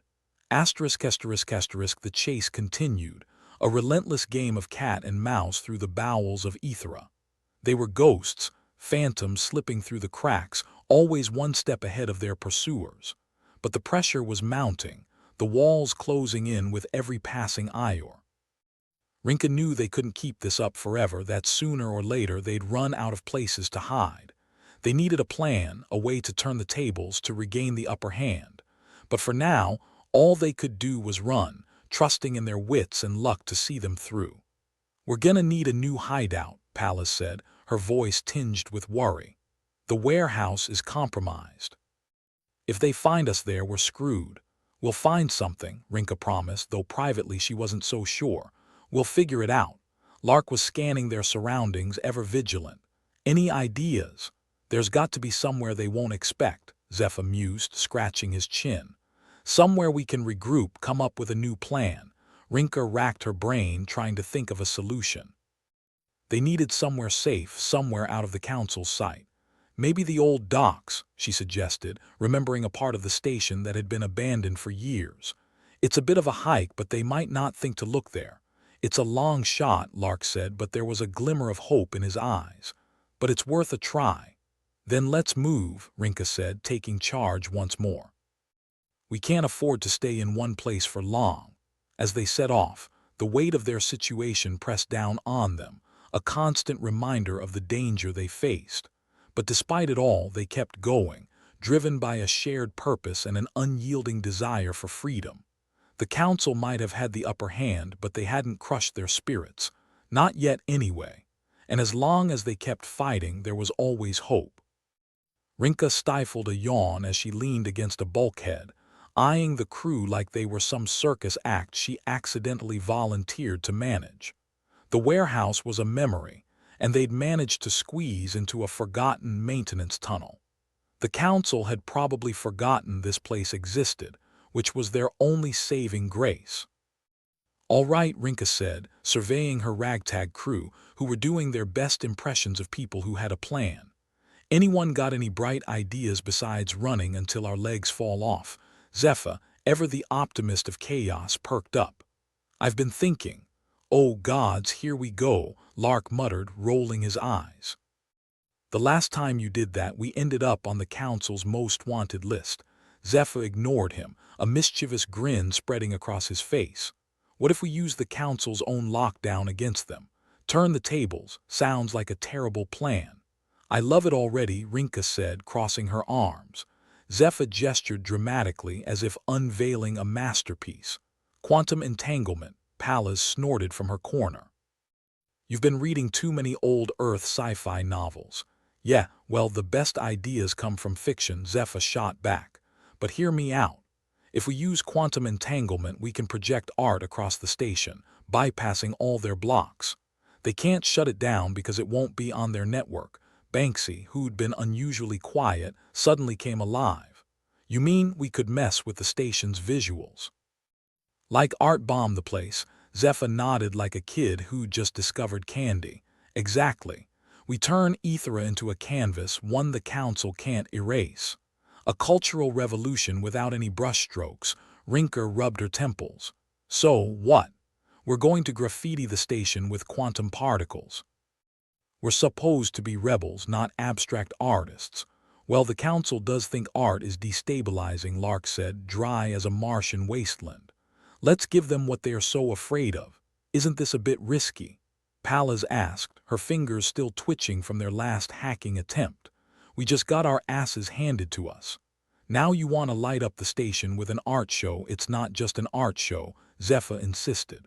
The chase continued, a relentless game of cat and mouse through the bowels of Aethera. They were ghosts, phantoms slipping through the cracks, always one step ahead of their pursuers. But the pressure was mounting, the walls closing in with every passing Ior. Rinka knew they couldn't keep this up forever, that sooner or later they'd run out of places to hide. They needed a plan, a way to turn the tables, to regain the upper hand. But for now, all they could do was run, trusting in their wits and luck to see them through. "We're gonna need a new hideout," Pallas said, her voice tinged with worry. "The warehouse is compromised. If they find us there, we're screwed." "We'll find something," Rinka promised, though privately she wasn't so sure. "We'll figure it out." Lark was scanning their surroundings, ever vigilant. "Any ideas?" "There's got to be somewhere they won't expect," Zephyr mused, scratching his chin. "Somewhere we can regroup, come up with a new plan." Rinka racked her brain, trying to think of a solution. They needed somewhere safe, somewhere out of the Council's sight. "Maybe the old docks," she suggested, remembering a part of the station that had been abandoned for years. "It's a bit of a hike, but they might not think to look there." "It's a long shot," Lark said, but there was a glimmer of hope in his eyes. "But it's worth a try." "Then let's move," Rinka said, taking charge once more. "We can't afford to stay in one place for long." As they set off, the weight of their situation pressed down on them, a constant reminder of the danger they faced. But despite it all, they kept going, driven by a shared purpose and an unyielding desire for freedom. The council might have had the upper hand, but they hadn't crushed their spirits. Not yet anyway. And as long as they kept fighting, there was always hope. Rinka stifled a yawn as she leaned against a bulkhead, eyeing the crew like they were some circus act she accidentally volunteered to manage. The warehouse was a memory, and they'd managed to squeeze into a forgotten maintenance tunnel. The council had probably forgotten this place existed, which was their only saving grace. "All right," Rinka said, surveying her ragtag crew, who were doing their best impressions of people who had a plan. "Anyone got any bright ideas besides running until our legs fall off?" Zephyr, ever the optimist of chaos, perked up. "I've been thinking." "Oh gods, here we go," Lark muttered, rolling his eyes. "The last time you did that, we ended up on the council's most wanted list." Zephyr ignored him, a mischievous grin spreading across his face. "What if we use the council's own lockdown against them? Turn the tables. Sounds like a terrible plan." "I love it already," Rinka said, crossing her arms. Zephyr gestured dramatically as if unveiling a masterpiece. "Quantum entanglement," Pallas snorted from her corner. "You've been reading too many old Earth sci-fi novels." "Yeah, well, the best ideas come from fiction," Zephyr shot back. "But hear me out. If we use quantum entanglement, we can project art across the station, bypassing all their blocks. They can't shut it down because it won't be on their network." Banksy, who'd been unusually quiet, suddenly came alive. "You mean we could mess with the station's visuals?" "Like art bomb the place?" Zephyr nodded like a kid who'd just discovered candy. "Exactly. We turn Aethera into a canvas, one the council can't erase. A cultural revolution without any brushstrokes." Rinka rubbed her temples. "So, what? We're going to graffiti the station with quantum particles. We're supposed to be rebels, not abstract artists." "Well, the council does think art is destabilizing," Lark said, dry as a Martian wasteland. "Let's give them what they are so afraid of." "Isn't this a bit risky?" Pallas asked, her fingers still twitching from their last hacking attempt. "We just got our asses handed to us. Now you want to light up the station with an art show." "It's not just an art show," Zephyr insisted.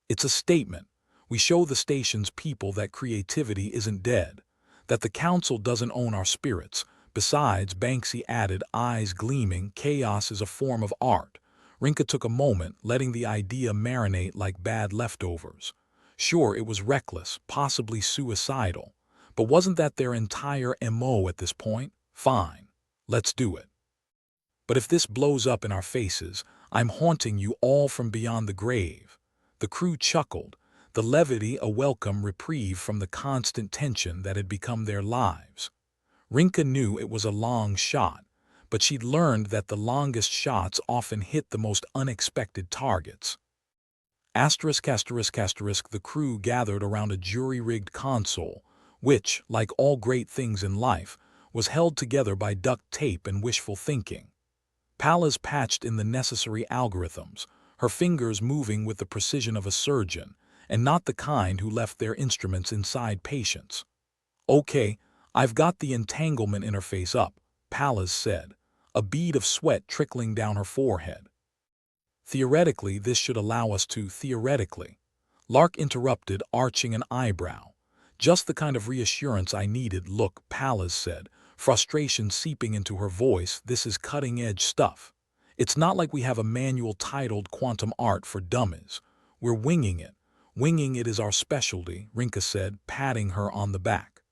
"It's a statement. We show the station's people that creativity isn't dead, that the council doesn't own our spirits. Besides," Banksy added, eyes gleaming, "chaos is a form of art." Rinka took a moment, letting the idea marinate like bad leftovers. Sure, it was reckless, possibly suicidal, but wasn't that their entire MO at this point? Fine, let's do it. "But if this blows up in our faces, I'm haunting you all from beyond the grave." The crew chuckled, the levity a welcome reprieve from the constant tension that had become their lives. Rinka knew it was a long shot, but she'd learned that the longest shots often hit the most unexpected targets. The crew gathered around a jury-rigged console, which, like all great things in life, was held together by duct tape and wishful thinking. Pallas patched in the necessary algorithms, her fingers moving with the precision of a surgeon, and not the kind who left their instruments inside patients. "Okay, I've got the entanglement interface up," Pallas said, a bead of sweat trickling down her forehead. "Theoretically, this should allow us to theoretically." Lark interrupted, arching an eyebrow. "Just the kind of reassurance I needed." "Look," Pallas said, frustration seeping into her voice, "this is cutting-edge stuff. It's not like we have a manual titled Quantum Art for Dummies. We're winging it. Winging it is our specialty," Rinka said, patting her on the back.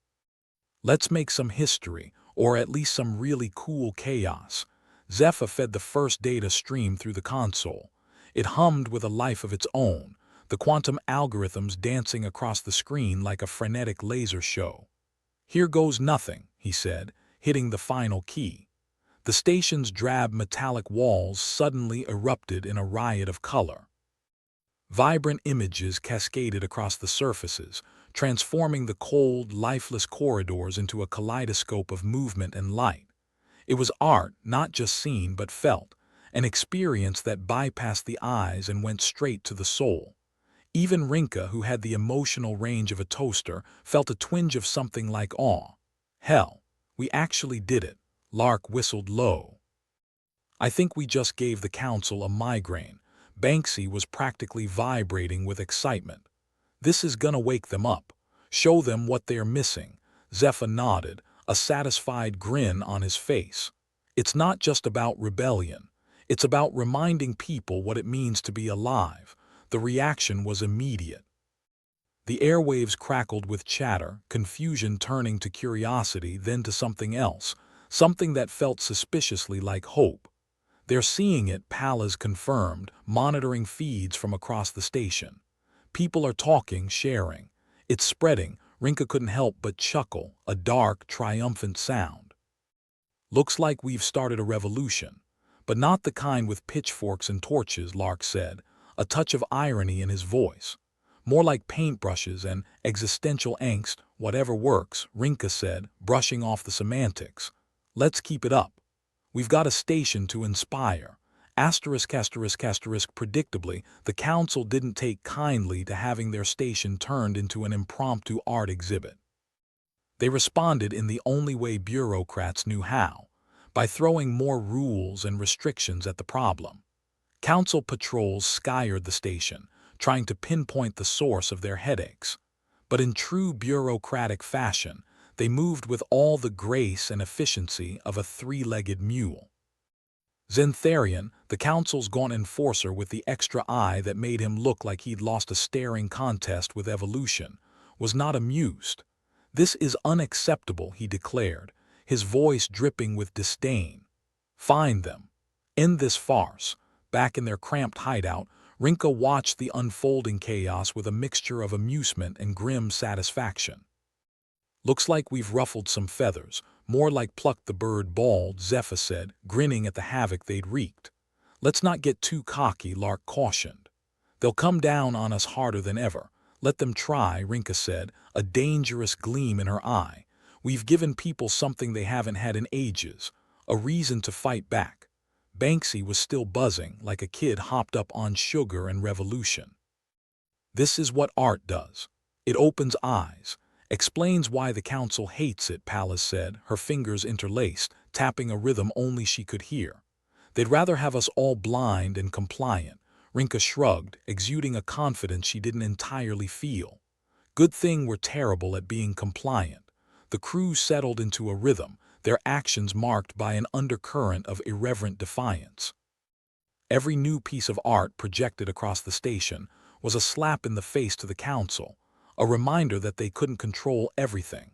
"Let's make some history, or at least some really cool chaos." Zephyr fed the first data stream through the console. It hummed with a life of its own, the quantum algorithms dancing across the screen like a frenetic laser show. "Here goes nothing," he said, hitting the final key. The station's drab metallic walls suddenly erupted in a riot of color. Vibrant images cascaded across the surfaces, transforming the cold, lifeless corridors into a kaleidoscope of movement and light. It was art, not just seen but felt, an experience that bypassed the eyes and went straight to the soul. Even Rinka, who had the emotional range of a toaster, felt a twinge of something like awe. "Hell, we actually did it," Lark whistled low. I think we just gave the council a migraine. Banksy was practically vibrating with excitement. This is gonna wake them up. Show them what they're missing. Zephyr nodded, a satisfied grin on his face. It's not just about rebellion. It's about reminding people what it means to be alive. The reaction was immediate. The airwaves crackled with chatter, confusion turning to curiosity, then to something else, something that felt suspiciously like hope. They're seeing it, Pallas confirmed, monitoring feeds from across the station. People are talking, sharing. It's spreading. Rinka couldn't help but chuckle, a dark, triumphant sound. Looks like we've started a revolution. But not the kind with pitchforks and torches, Lark said, a touch of irony in his voice. More like paintbrushes and existential angst, whatever works, Rinka said, brushing off the semantics. Let's keep it up. We've got a station to inspire. Predictably, the council didn't take kindly to having their station turned into an impromptu art exhibit. They responded in the only way bureaucrats knew how, by throwing more rules and restrictions at the problem. Council patrols scoured the station, trying to pinpoint the source of their headaches. But in true bureaucratic fashion, they moved with all the grace and efficiency of a three-legged mule. Zentharian, the council's gaunt enforcer with the extra eye that made him look like he'd lost a staring contest with evolution, was not amused. This is unacceptable, he declared, his voice dripping with disdain. Find them. End this farce. Back in their cramped hideout, Rinka watched the unfolding chaos with a mixture of amusement and grim satisfaction. Looks like we've ruffled some feathers, more like plucked the bird bald, Zephyr said, grinning at the havoc they'd wreaked. Let's not get too cocky, Lark cautioned. They'll come down on us harder than ever. Let them try, Rinka said, a dangerous gleam in her eye. We've given people something they haven't had in ages, a reason to fight back. Banksy was still buzzing, like a kid hopped up on sugar and revolution. This is what art does. It opens eyes. Explains why the council hates it, Pallas said, her fingers interlaced, tapping a rhythm only she could hear. They'd rather have us all blind and compliant. Rinka shrugged, exuding a confidence she didn't entirely feel. Good thing we're terrible at being compliant. The crew settled into a rhythm, their actions marked by an undercurrent of irreverent defiance. Every new piece of art projected across the station was a slap in the face to the council, a reminder that they couldn't control everything.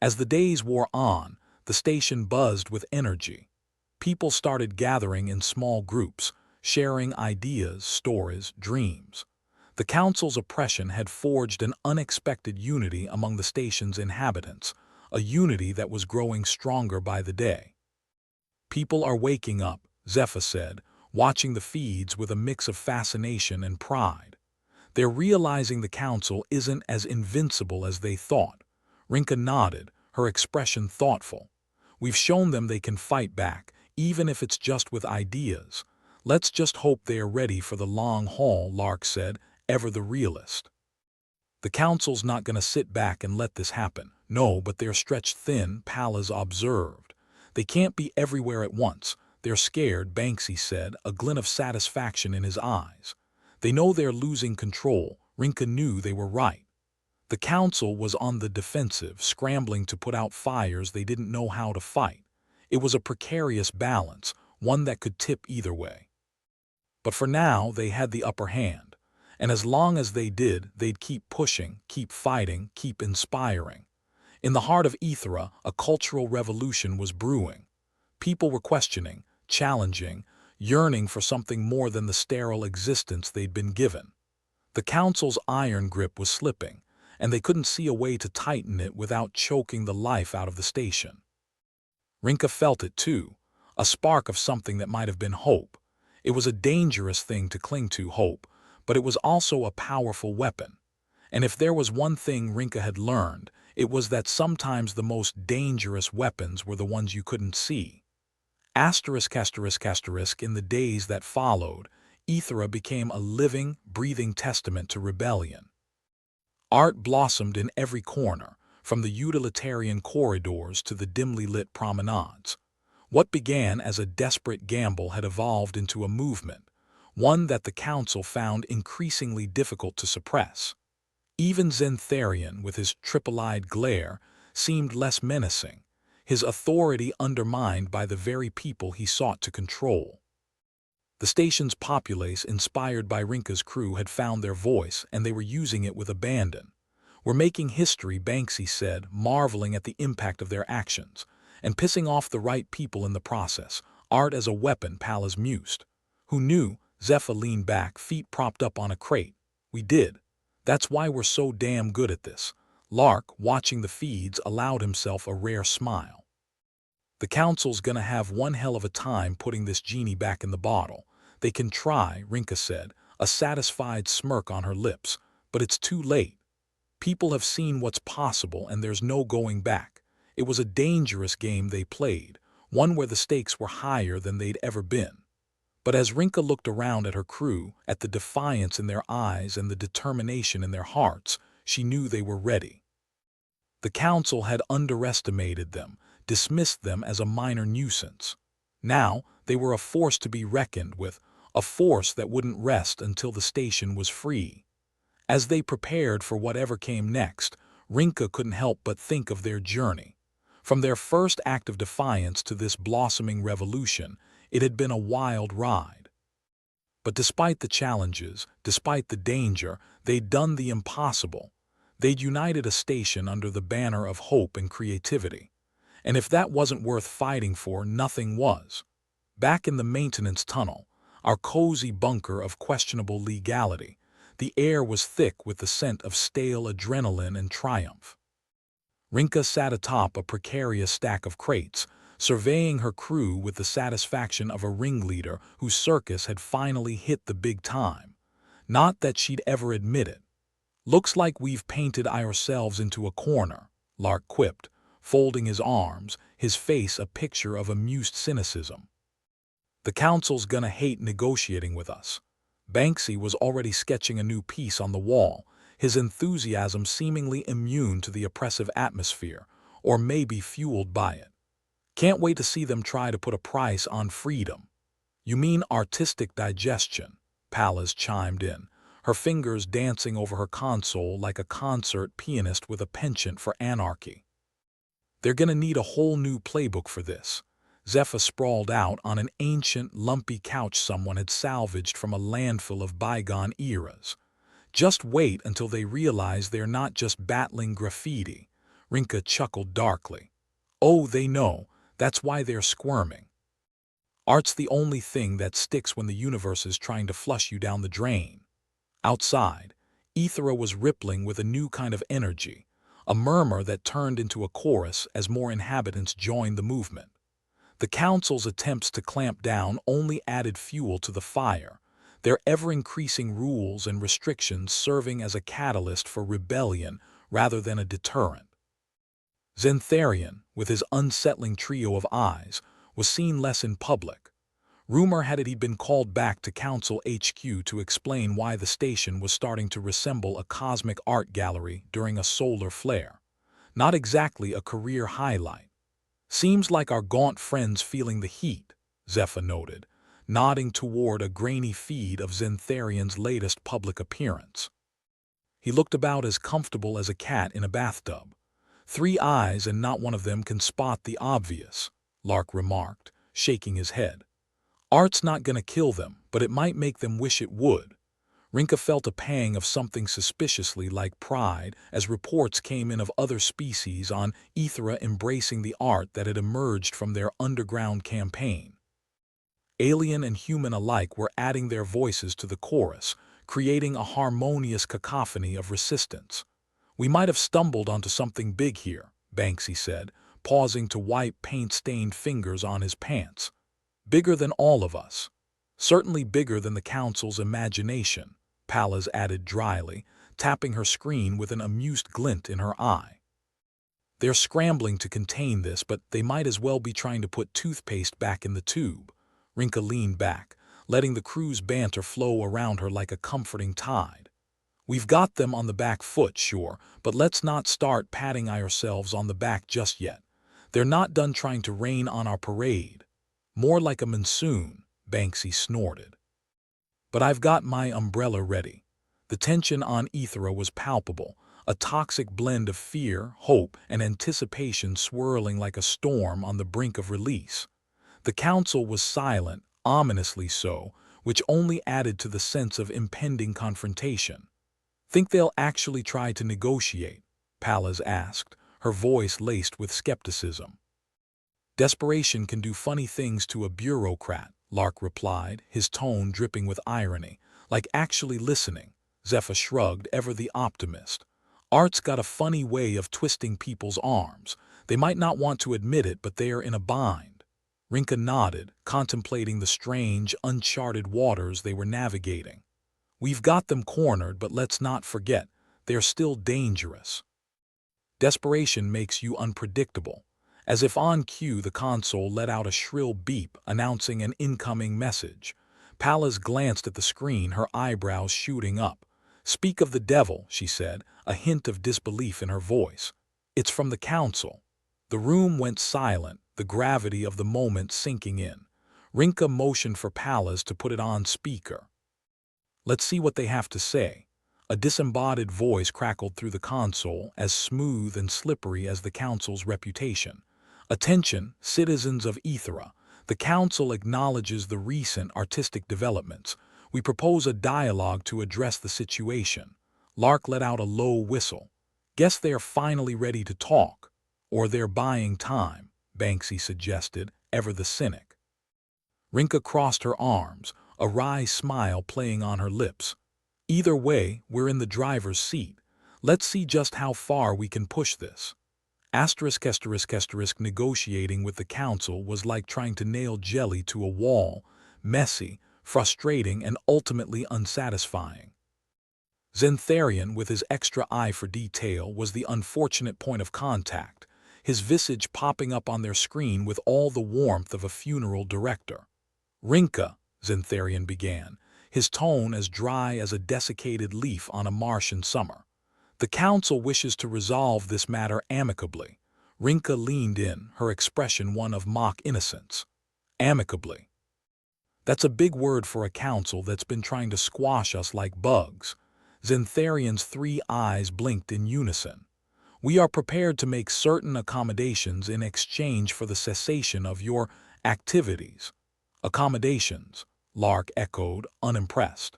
As the days wore on, the station buzzed with energy. People started gathering in small groups, sharing ideas, stories, dreams. The council's oppression had forged an unexpected unity among the station's inhabitants, a unity that was growing stronger by the day. People are waking up, Zephyr said, watching the feeds with a mix of fascination and pride. They're realizing the council isn't as invincible as they thought. Rinka nodded, her expression thoughtful. We've shown them they can fight back, even if it's just with ideas. Let's just hope they are ready for the long haul, Lark said, ever the realist. The council's not going to sit back and let this happen. No, but they're stretched thin, Pallas observed. They can't be everywhere at once. They're scared, Banksy said, a glint of satisfaction in his eyes. They know they're losing control. Rinka knew they were right. The council was on the defensive, scrambling to put out fires they didn't know how to fight. It was a precarious balance, one that could tip either way. But for now, they had the upper hand. And as long as they did, they'd keep pushing, keep fighting, keep inspiring. In the heart of Aethera, a cultural revolution was brewing. People were questioning, challenging, yearning for something more than the sterile existence they'd been given. The council's iron grip was slipping, and they couldn't see a way to tighten it without choking the life out of the station. Rinka felt it too, a spark of something that might have been hope. It was a dangerous thing to cling to, hope, but it was also a powerful weapon. And if there was one thing Rinka had learned, it was that sometimes the most dangerous weapons were the ones you couldn't see. In the days that followed, Aethera became a living, breathing testament to rebellion. Art blossomed in every corner, from the utilitarian corridors to the dimly lit promenades. What began as a desperate gamble had evolved into a movement, one that the council found increasingly difficult to suppress. Even Zentharian, with his triple-eyed glare, seemed less menacing, his authority undermined by the very people he sought to control. The station's populace, inspired by Rinka's crew, had found their voice, and they were using it with abandon. "We're making history," Banksy said, marveling at the impact of their actions, "and pissing off the right people in the process. Art as a weapon," Pallas mused. "Who knew?" Zephyr leaned back, feet propped up on a crate. "We did. That's why we're so damn good at this." Lark, watching the feeds, allowed himself a rare smile. "The council's gonna have one hell of a time putting this genie back in the bottle. They can try," Rinka said, a satisfied smirk on her lips, "but it's too late. People have seen what's possible, and there's no going back. It was a dangerous game they played, one where the stakes were higher than they'd ever been." But as Rinka looked around at her crew, at the defiance in their eyes and the determination in their hearts, she knew they were ready. The council had underestimated them, dismissed them as a minor nuisance. Now they were a force to be reckoned with, a force that wouldn't rest until the station was free. As they prepared for whatever came next, Rinka couldn't help but think of their journey. From their first act of defiance to this blossoming revolution, it had been a wild ride. But despite the challenges, despite the danger, they'd done the impossible. They'd united a station under the banner of hope and creativity. And if that wasn't worth fighting for, nothing was. Back in the maintenance tunnel, our cozy bunker of questionable legality, the air was thick with the scent of stale adrenaline and triumph. Rinka sat atop a precarious stack of crates, surveying her crew with the satisfaction of a ringleader whose circus had finally hit the big time. Not that she'd ever admit it. "Looks like we've painted ourselves into a corner," Lark quipped, folding his arms, his face a picture of amused cynicism. "The council's gonna hate negotiating with us." Banksy was already sketching a new piece on the wall, his enthusiasm seemingly immune to the oppressive atmosphere, or maybe fueled by it. "Can't wait to see them try to put a price on freedom." "You mean artistic digestion," Pallas chimed in, her fingers dancing over her console like a concert pianist with a penchant for anarchy. "They're gonna need a whole new playbook for this." Zephyr sprawled out on an ancient, lumpy couch someone had salvaged from a landfill of bygone eras. "Just wait until they realize they're not just battling graffiti." Rinka chuckled darkly. "Oh, they know. That's why they're squirming. Art's the only thing that sticks when the universe is trying to flush you down the drain." Outside, Aethera was rippling with a new kind of energy, a murmur that turned into a chorus as more inhabitants joined the movement. The council's attempts to clamp down only added fuel to the fire, their ever-increasing rules and restrictions serving as a catalyst for rebellion rather than a deterrent. Zentharian, with his unsettling trio of eyes, was seen less in public. Rumor had it he'd been called back to Council HQ to explain why the station was starting to resemble a cosmic art gallery during a solar flare. Not exactly a career highlight. "Seems like our gaunt friend's feeling the heat," Zephyr noted, nodding toward a grainy feed of Zentharian's latest public appearance. "He looked about as comfortable as a cat in a bathtub. 3 eyes and not one of them can spot the obvious," Lark remarked, shaking his head. "Art's not gonna kill them, but it might make them wish it would." Rinka felt a pang of something suspiciously like pride as reports came in of other species on Aethera embracing the art that had emerged from their underground campaign. Alien and human alike were adding their voices to the chorus, creating a harmonious cacophony of resistance. "We might have stumbled onto something big here," Banksy said, pausing to wipe paint-stained fingers on his pants. "Bigger than all of us. Certainly bigger than the council's imagination," Pallas added dryly, tapping her screen with an amused glint in her eye. "They're scrambling to contain this, but they might as well be trying to put toothpaste back in the tube." Rinka leaned back, letting the crew's banter flow around her like a comforting tide. "We've got them on the back foot, sure, but let's not start patting ourselves on the back just yet. They're not done trying to rain on our parade." More like a monsoon, Banksy snorted. But I've got my umbrella ready. The tension on Aethera was palpable, a toxic blend of fear, hope, and anticipation swirling like a storm on the brink of release. The council was silent, ominously so, which only added to the sense of impending confrontation. "Think they'll actually try to negotiate?" Pallas asked, her voice laced with skepticism. "Desperation can do funny things to a bureaucrat," Lark replied, his tone dripping with irony. "Like actually listening." Zephyr shrugged, ever the optimist. "Art's got a funny way of twisting people's arms. They might not want to admit it, but they are in a bind." Rinka nodded, contemplating the strange, uncharted waters they were navigating. "We've got them cornered, but let's not forget, they're still dangerous." Desperation makes you unpredictable. As if on cue, the console let out a shrill beep announcing an incoming message. Pallas glanced at the screen, her eyebrows shooting up. "Speak of the devil," she said, a hint of disbelief in her voice. "It's from the council." The room went silent, the gravity of the moment sinking in. Rinka motioned for Pallas to put it on speaker. "Let's see what they have to say." A disembodied voice crackled through the console, as smooth and slippery as the council's reputation. "Attention, citizens of Aethera. The council acknowledges the recent artistic developments. We propose a dialogue to address the situation." Lark let out a low whistle. "Guess they are finally ready to talk. Or they're buying time," Banksy suggested, ever the cynic. Rinka crossed her arms, a wry smile playing on her lips. "Either way, we're in the driver's seat. Let's see just how far we can push this." Negotiating with the council was like trying to nail jelly to a wall, messy, frustrating, and ultimately unsatisfying. Xantharian, with his extra eye for detail, was the unfortunate point of contact, his visage popping up on their screen with all the warmth of a funeral director. "Rinka," Xantharian began, his tone as dry as a desiccated leaf on a Martian summer. "The council wishes to resolve this matter amicably." Rinka leaned in, her expression one of mock innocence. "Amicably. That's a big word for a council that's been trying to squash us like bugs." Xantharian's three eyes blinked in unison. "We are prepared to make certain accommodations in exchange for the cessation of your activities." "Accommodations," Lark echoed, unimpressed.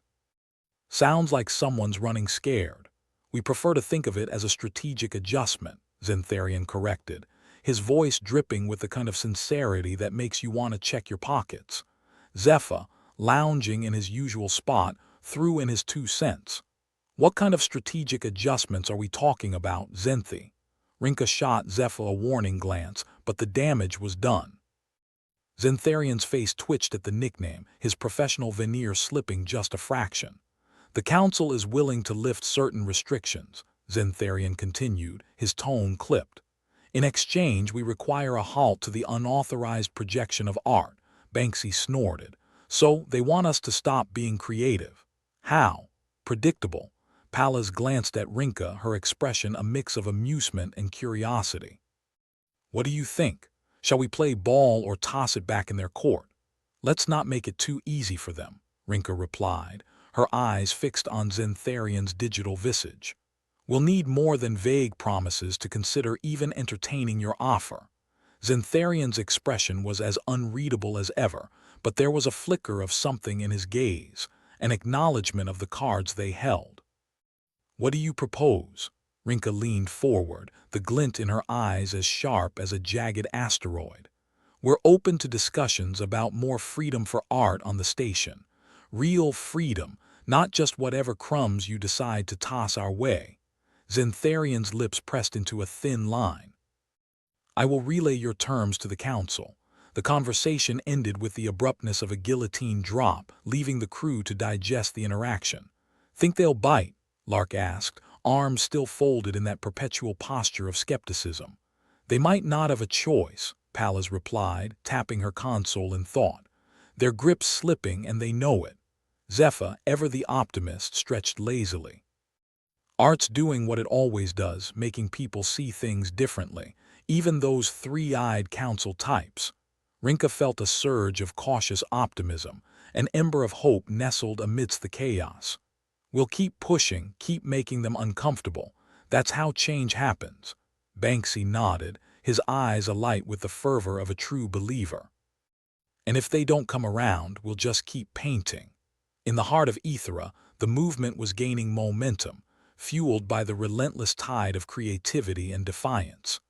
"Sounds like someone's running scared." "We prefer to think of it as a strategic adjustment," Xantharian corrected, his voice dripping with the kind of sincerity that makes you want to check your pockets. Zephyr, lounging in his usual spot, threw in his 2 cents. "What kind of strategic adjustments are we talking about, Xanthi?" Rinka shot Zephyr a warning glance, but the damage was done. Xantharian's face twitched at the nickname, his professional veneer slipping just a fraction. "The council is willing to lift certain restrictions," Xantharian continued, his tone clipped. "In exchange, we require a halt to the unauthorized projection of art," Banksy snorted. "So they want us to stop being creative." "How?" "Predictable." Pallas glanced at Rinka, her expression a mix of amusement and curiosity. "What do you think? Shall we play ball or toss it back in their court?" "Let's not make it too easy for them," Rinka replied, her eyes fixed on Xantharian's digital visage. "We'll need more than vague promises to consider even entertaining your offer." Xantharian's expression was as unreadable as ever, but there was a flicker of something in his gaze, an acknowledgement of the cards they held. "What do you propose?" Rinka leaned forward, the glint in her eyes as sharp as a jagged asteroid. "We're open to discussions about more freedom for art on the station. Real freedom, not just whatever crumbs you decide to toss our way." Xantharian's lips pressed into a thin line. "I will relay your terms to the council." The conversation ended with the abruptness of a guillotine drop, leaving the crew to digest the interaction. "Think they'll bite?" Lark asked, arms still folded in that perpetual posture of skepticism. "They might not have a choice," Pallas replied, tapping her console in thought. "Their grip's slipping and they know it." Zephyr, ever the optimist, stretched lazily. "Art's doing what it always does, making people see things differently, even those three-eyed council types." Rinka felt a surge of cautious optimism, an ember of hope nestled amidst the chaos. We'll keep pushing, keep making them uncomfortable. That's how change happens. Banksy nodded, his eyes alight with the fervor of a true believer. And if they don't come around, we'll just keep painting. In the heart of Aethera, the movement was gaining momentum, fueled by the relentless tide of creativity and defiance.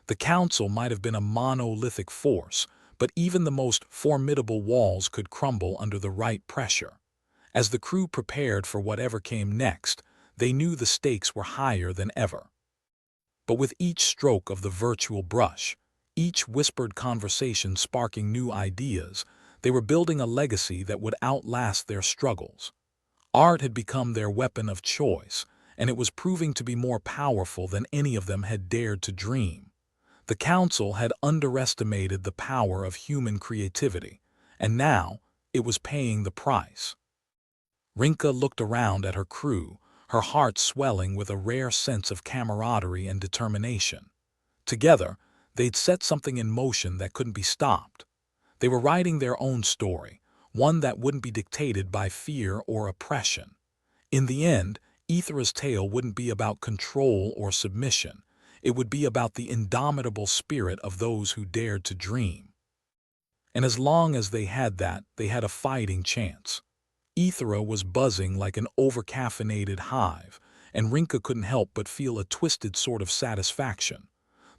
The council might have been a monolithic force, but even the most formidable walls could crumble under the right pressure. As the crew prepared for whatever came next, they knew the stakes were higher than ever. But with each stroke of the virtual brush, each whispered conversation sparking new ideas, they were building a legacy that would outlast their struggles. Art had become their weapon of choice, and it was proving to be more powerful than any of them had dared to dream. The council had underestimated the power of human creativity, and now it was paying the price. Rinka looked around at her crew, her heart swelling with a rare sense of camaraderie and determination. Together, they'd set something in motion that couldn't be stopped. They were writing their own story, one that wouldn't be dictated by fear or oppression. In the end, Aethera's tale wouldn't be about control or submission. It would be about the indomitable spirit of those who dared to dream. And as long as they had that, they had a fighting chance. Aethera was buzzing like an over-caffeinated hive, and Rinka couldn't help but feel a twisted sort of satisfaction.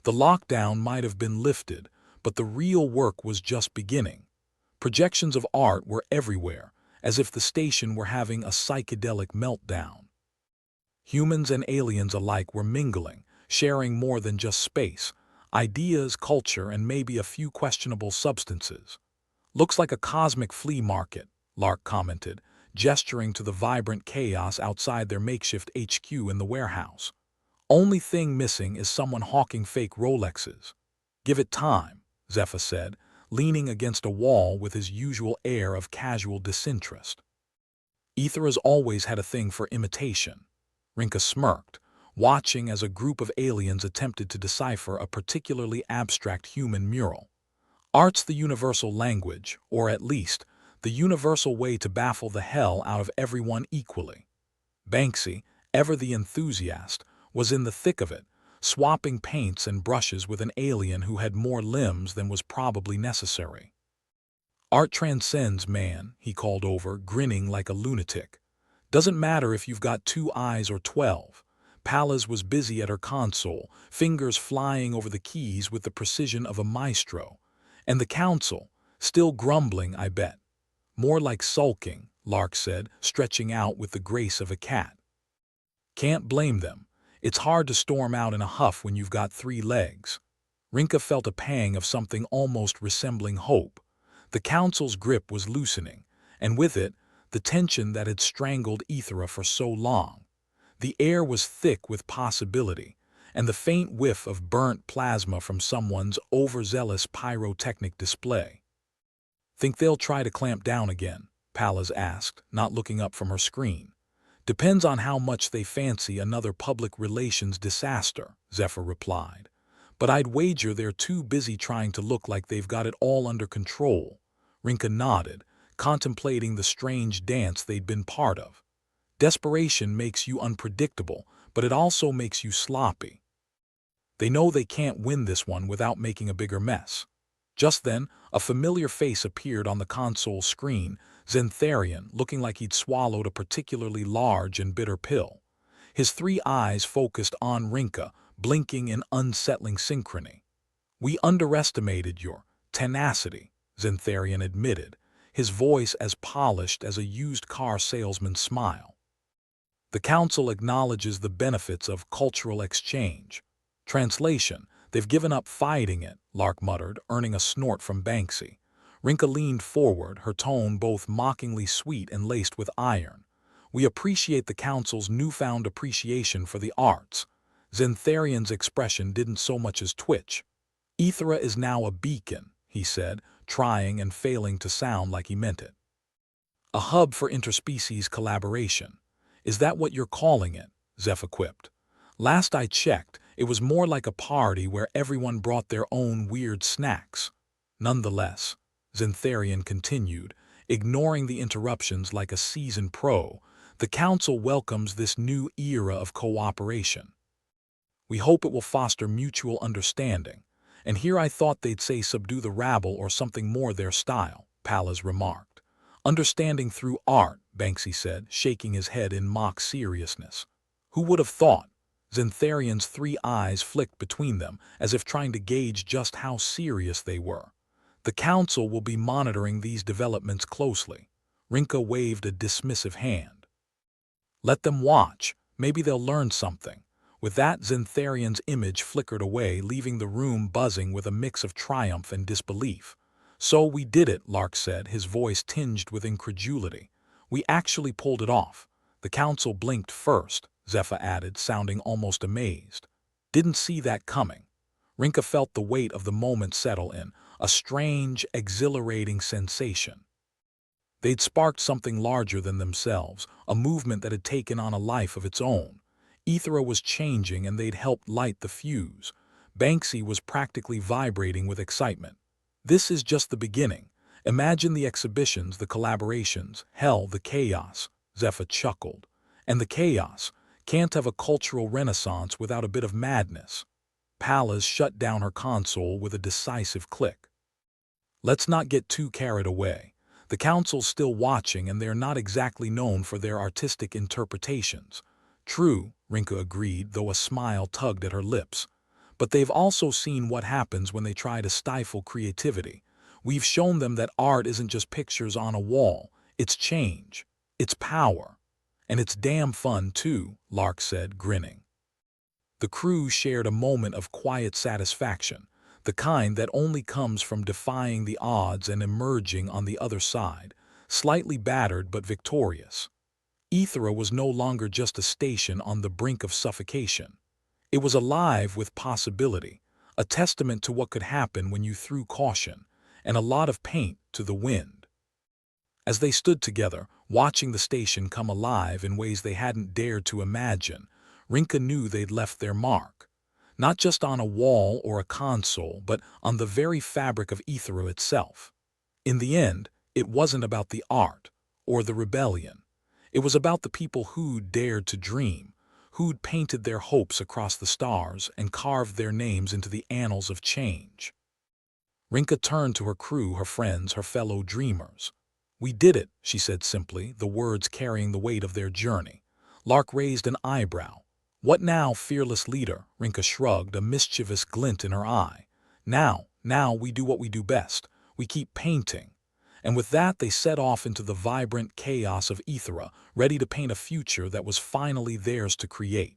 The lockdown might have been lifted, but the real work was just beginning. Projections of art were everywhere, as if the station were having a psychedelic meltdown. Humans and aliens alike were mingling, sharing more than just space, ideas, culture, and maybe a few questionable substances. "Looks like a cosmic flea market," Lark commented, gesturing to the vibrant chaos outside their makeshift HQ in the warehouse. "Only thing missing is someone hawking fake Rolexes." "Give it time," Zephyr said, leaning against a wall with his usual air of casual disinterest. Aethera's always had a thing for imitation. Rinka smirked, watching as a group of aliens attempted to decipher a particularly abstract human mural. Art's the universal language, or at least, the universal way to baffle the hell out of everyone equally. Banksy, ever the enthusiast, was in the thick of it, swapping paints and brushes with an alien who had more limbs than was probably necessary. "Art transcends man," he called over, grinning like a lunatic. "Doesn't matter if you've got 2 eyes or 12. Pallas was busy at her console, fingers flying over the keys with the precision of a maestro. And the council, still grumbling, I bet. More like sulking," Lark said, stretching out with the grace of a cat. "Can't blame them. It's hard to storm out in a huff when you've got 3 legs." Rinka felt a pang of something almost resembling hope. The council's grip was loosening, and with it, the tension that had strangled Aethera for so long. The air was thick with possibility, and the faint whiff of burnt plasma from someone's overzealous pyrotechnic display. "Think they'll try to clamp down again?" Pallas asked, not looking up from her screen. "Depends on how much they fancy another public relations disaster," Zephyr replied. "But I'd wager they're too busy trying to look like they've got it all under control." Rinka nodded, contemplating the strange dance they'd been part of. Desperation makes you unpredictable, but it also makes you sloppy. They know they can't win this one without making a bigger mess. Just then, a familiar face appeared on the console screen, Xantharian, looking like he'd swallowed a particularly large and bitter pill. His 3 eyes focused on Rinka, blinking in unsettling synchrony. "We underestimated your tenacity," Xantharian admitted, his voice as polished as a used car salesman's smile. "The council acknowledges the benefits of cultural exchange. Translation: they've given up fighting it," Lark muttered, earning a snort from Banksy. Rinka leaned forward, her tone both mockingly sweet and laced with iron. "We appreciate the council's newfound appreciation for the arts." Xantharian's expression didn't so much as twitch. "Aethera is now a beacon," he said, trying and failing to sound like he meant it. "A hub for interspecies collaboration. Is that what you're calling it?" Zephyr quipped. "Last I checked, it was more like a party where everyone brought their own weird snacks." Nonetheless, Zintharian continued, ignoring the interruptions like a seasoned pro, the Council welcomes this new era of cooperation. We hope it will foster mutual understanding. And here I thought they'd say subdue the rabble or something more their style, Pallas remarked. Understanding through art, Banksy said, shaking his head in mock seriousness. Who would have thought? Zintharian's three eyes flicked between them, as if trying to gauge just how serious they were. The Council will be monitoring these developments closely. Rinka waved a dismissive hand. Let them watch. Maybe they'll learn something. With that, Zintharian's image flickered away, leaving the room buzzing with a mix of triumph and disbelief. So we did it, Lark said, his voice tinged with incredulity. We actually pulled it off. The Council blinked first, Zephyr added, sounding almost amazed. Didn't see that coming. Rinka felt the weight of the moment settle in, a strange, exhilarating sensation. They'd sparked something larger than themselves, a movement that had taken on a life of its own. Aethera was changing and they'd helped light the fuse. Banksy was practically vibrating with excitement. This is just the beginning. Imagine the exhibitions, the collaborations, hell, the chaos, Zephyr chuckled. And the chaos can't have a cultural renaissance without a bit of madness. Pallas shut down her console with a decisive click. Let's not get too carried away. The Council's still watching and they're not exactly known for their artistic interpretations. True, Rinka agreed, though a smile tugged at her lips. But they've also seen what happens when they try to stifle creativity. We've shown them that art isn't just pictures on a wall. It's change. It's power. And it's damn fun, too, Lark said, grinning. The crew shared a moment of quiet satisfaction, the kind that only comes from defying the odds and emerging on the other side, slightly battered but victorious. Aethera was no longer just a station on the brink of suffocation. It was alive with possibility, a testament to what could happen when you threw caution, and a lot of paint to the wind. As they stood together, watching the station come alive in ways they hadn't dared to imagine, Rinka knew they'd left their mark. Not just on a wall or a console, but on the very fabric of Aethera itself. In the end, it wasn't about the art or the rebellion. It was about the people who'd dared to dream, who'd painted their hopes across the stars and carved their names into the annals of change. Rinka turned to her crew, her friends, her fellow dreamers. We did it, she said simply, the words carrying the weight of their journey. Lark raised an eyebrow. What now, fearless leader? Rinka shrugged, a mischievous glint in her eye. Now we do what we do best. We keep painting. And with that they set off into the vibrant chaos of Aethera, ready to paint a future that was finally theirs to create.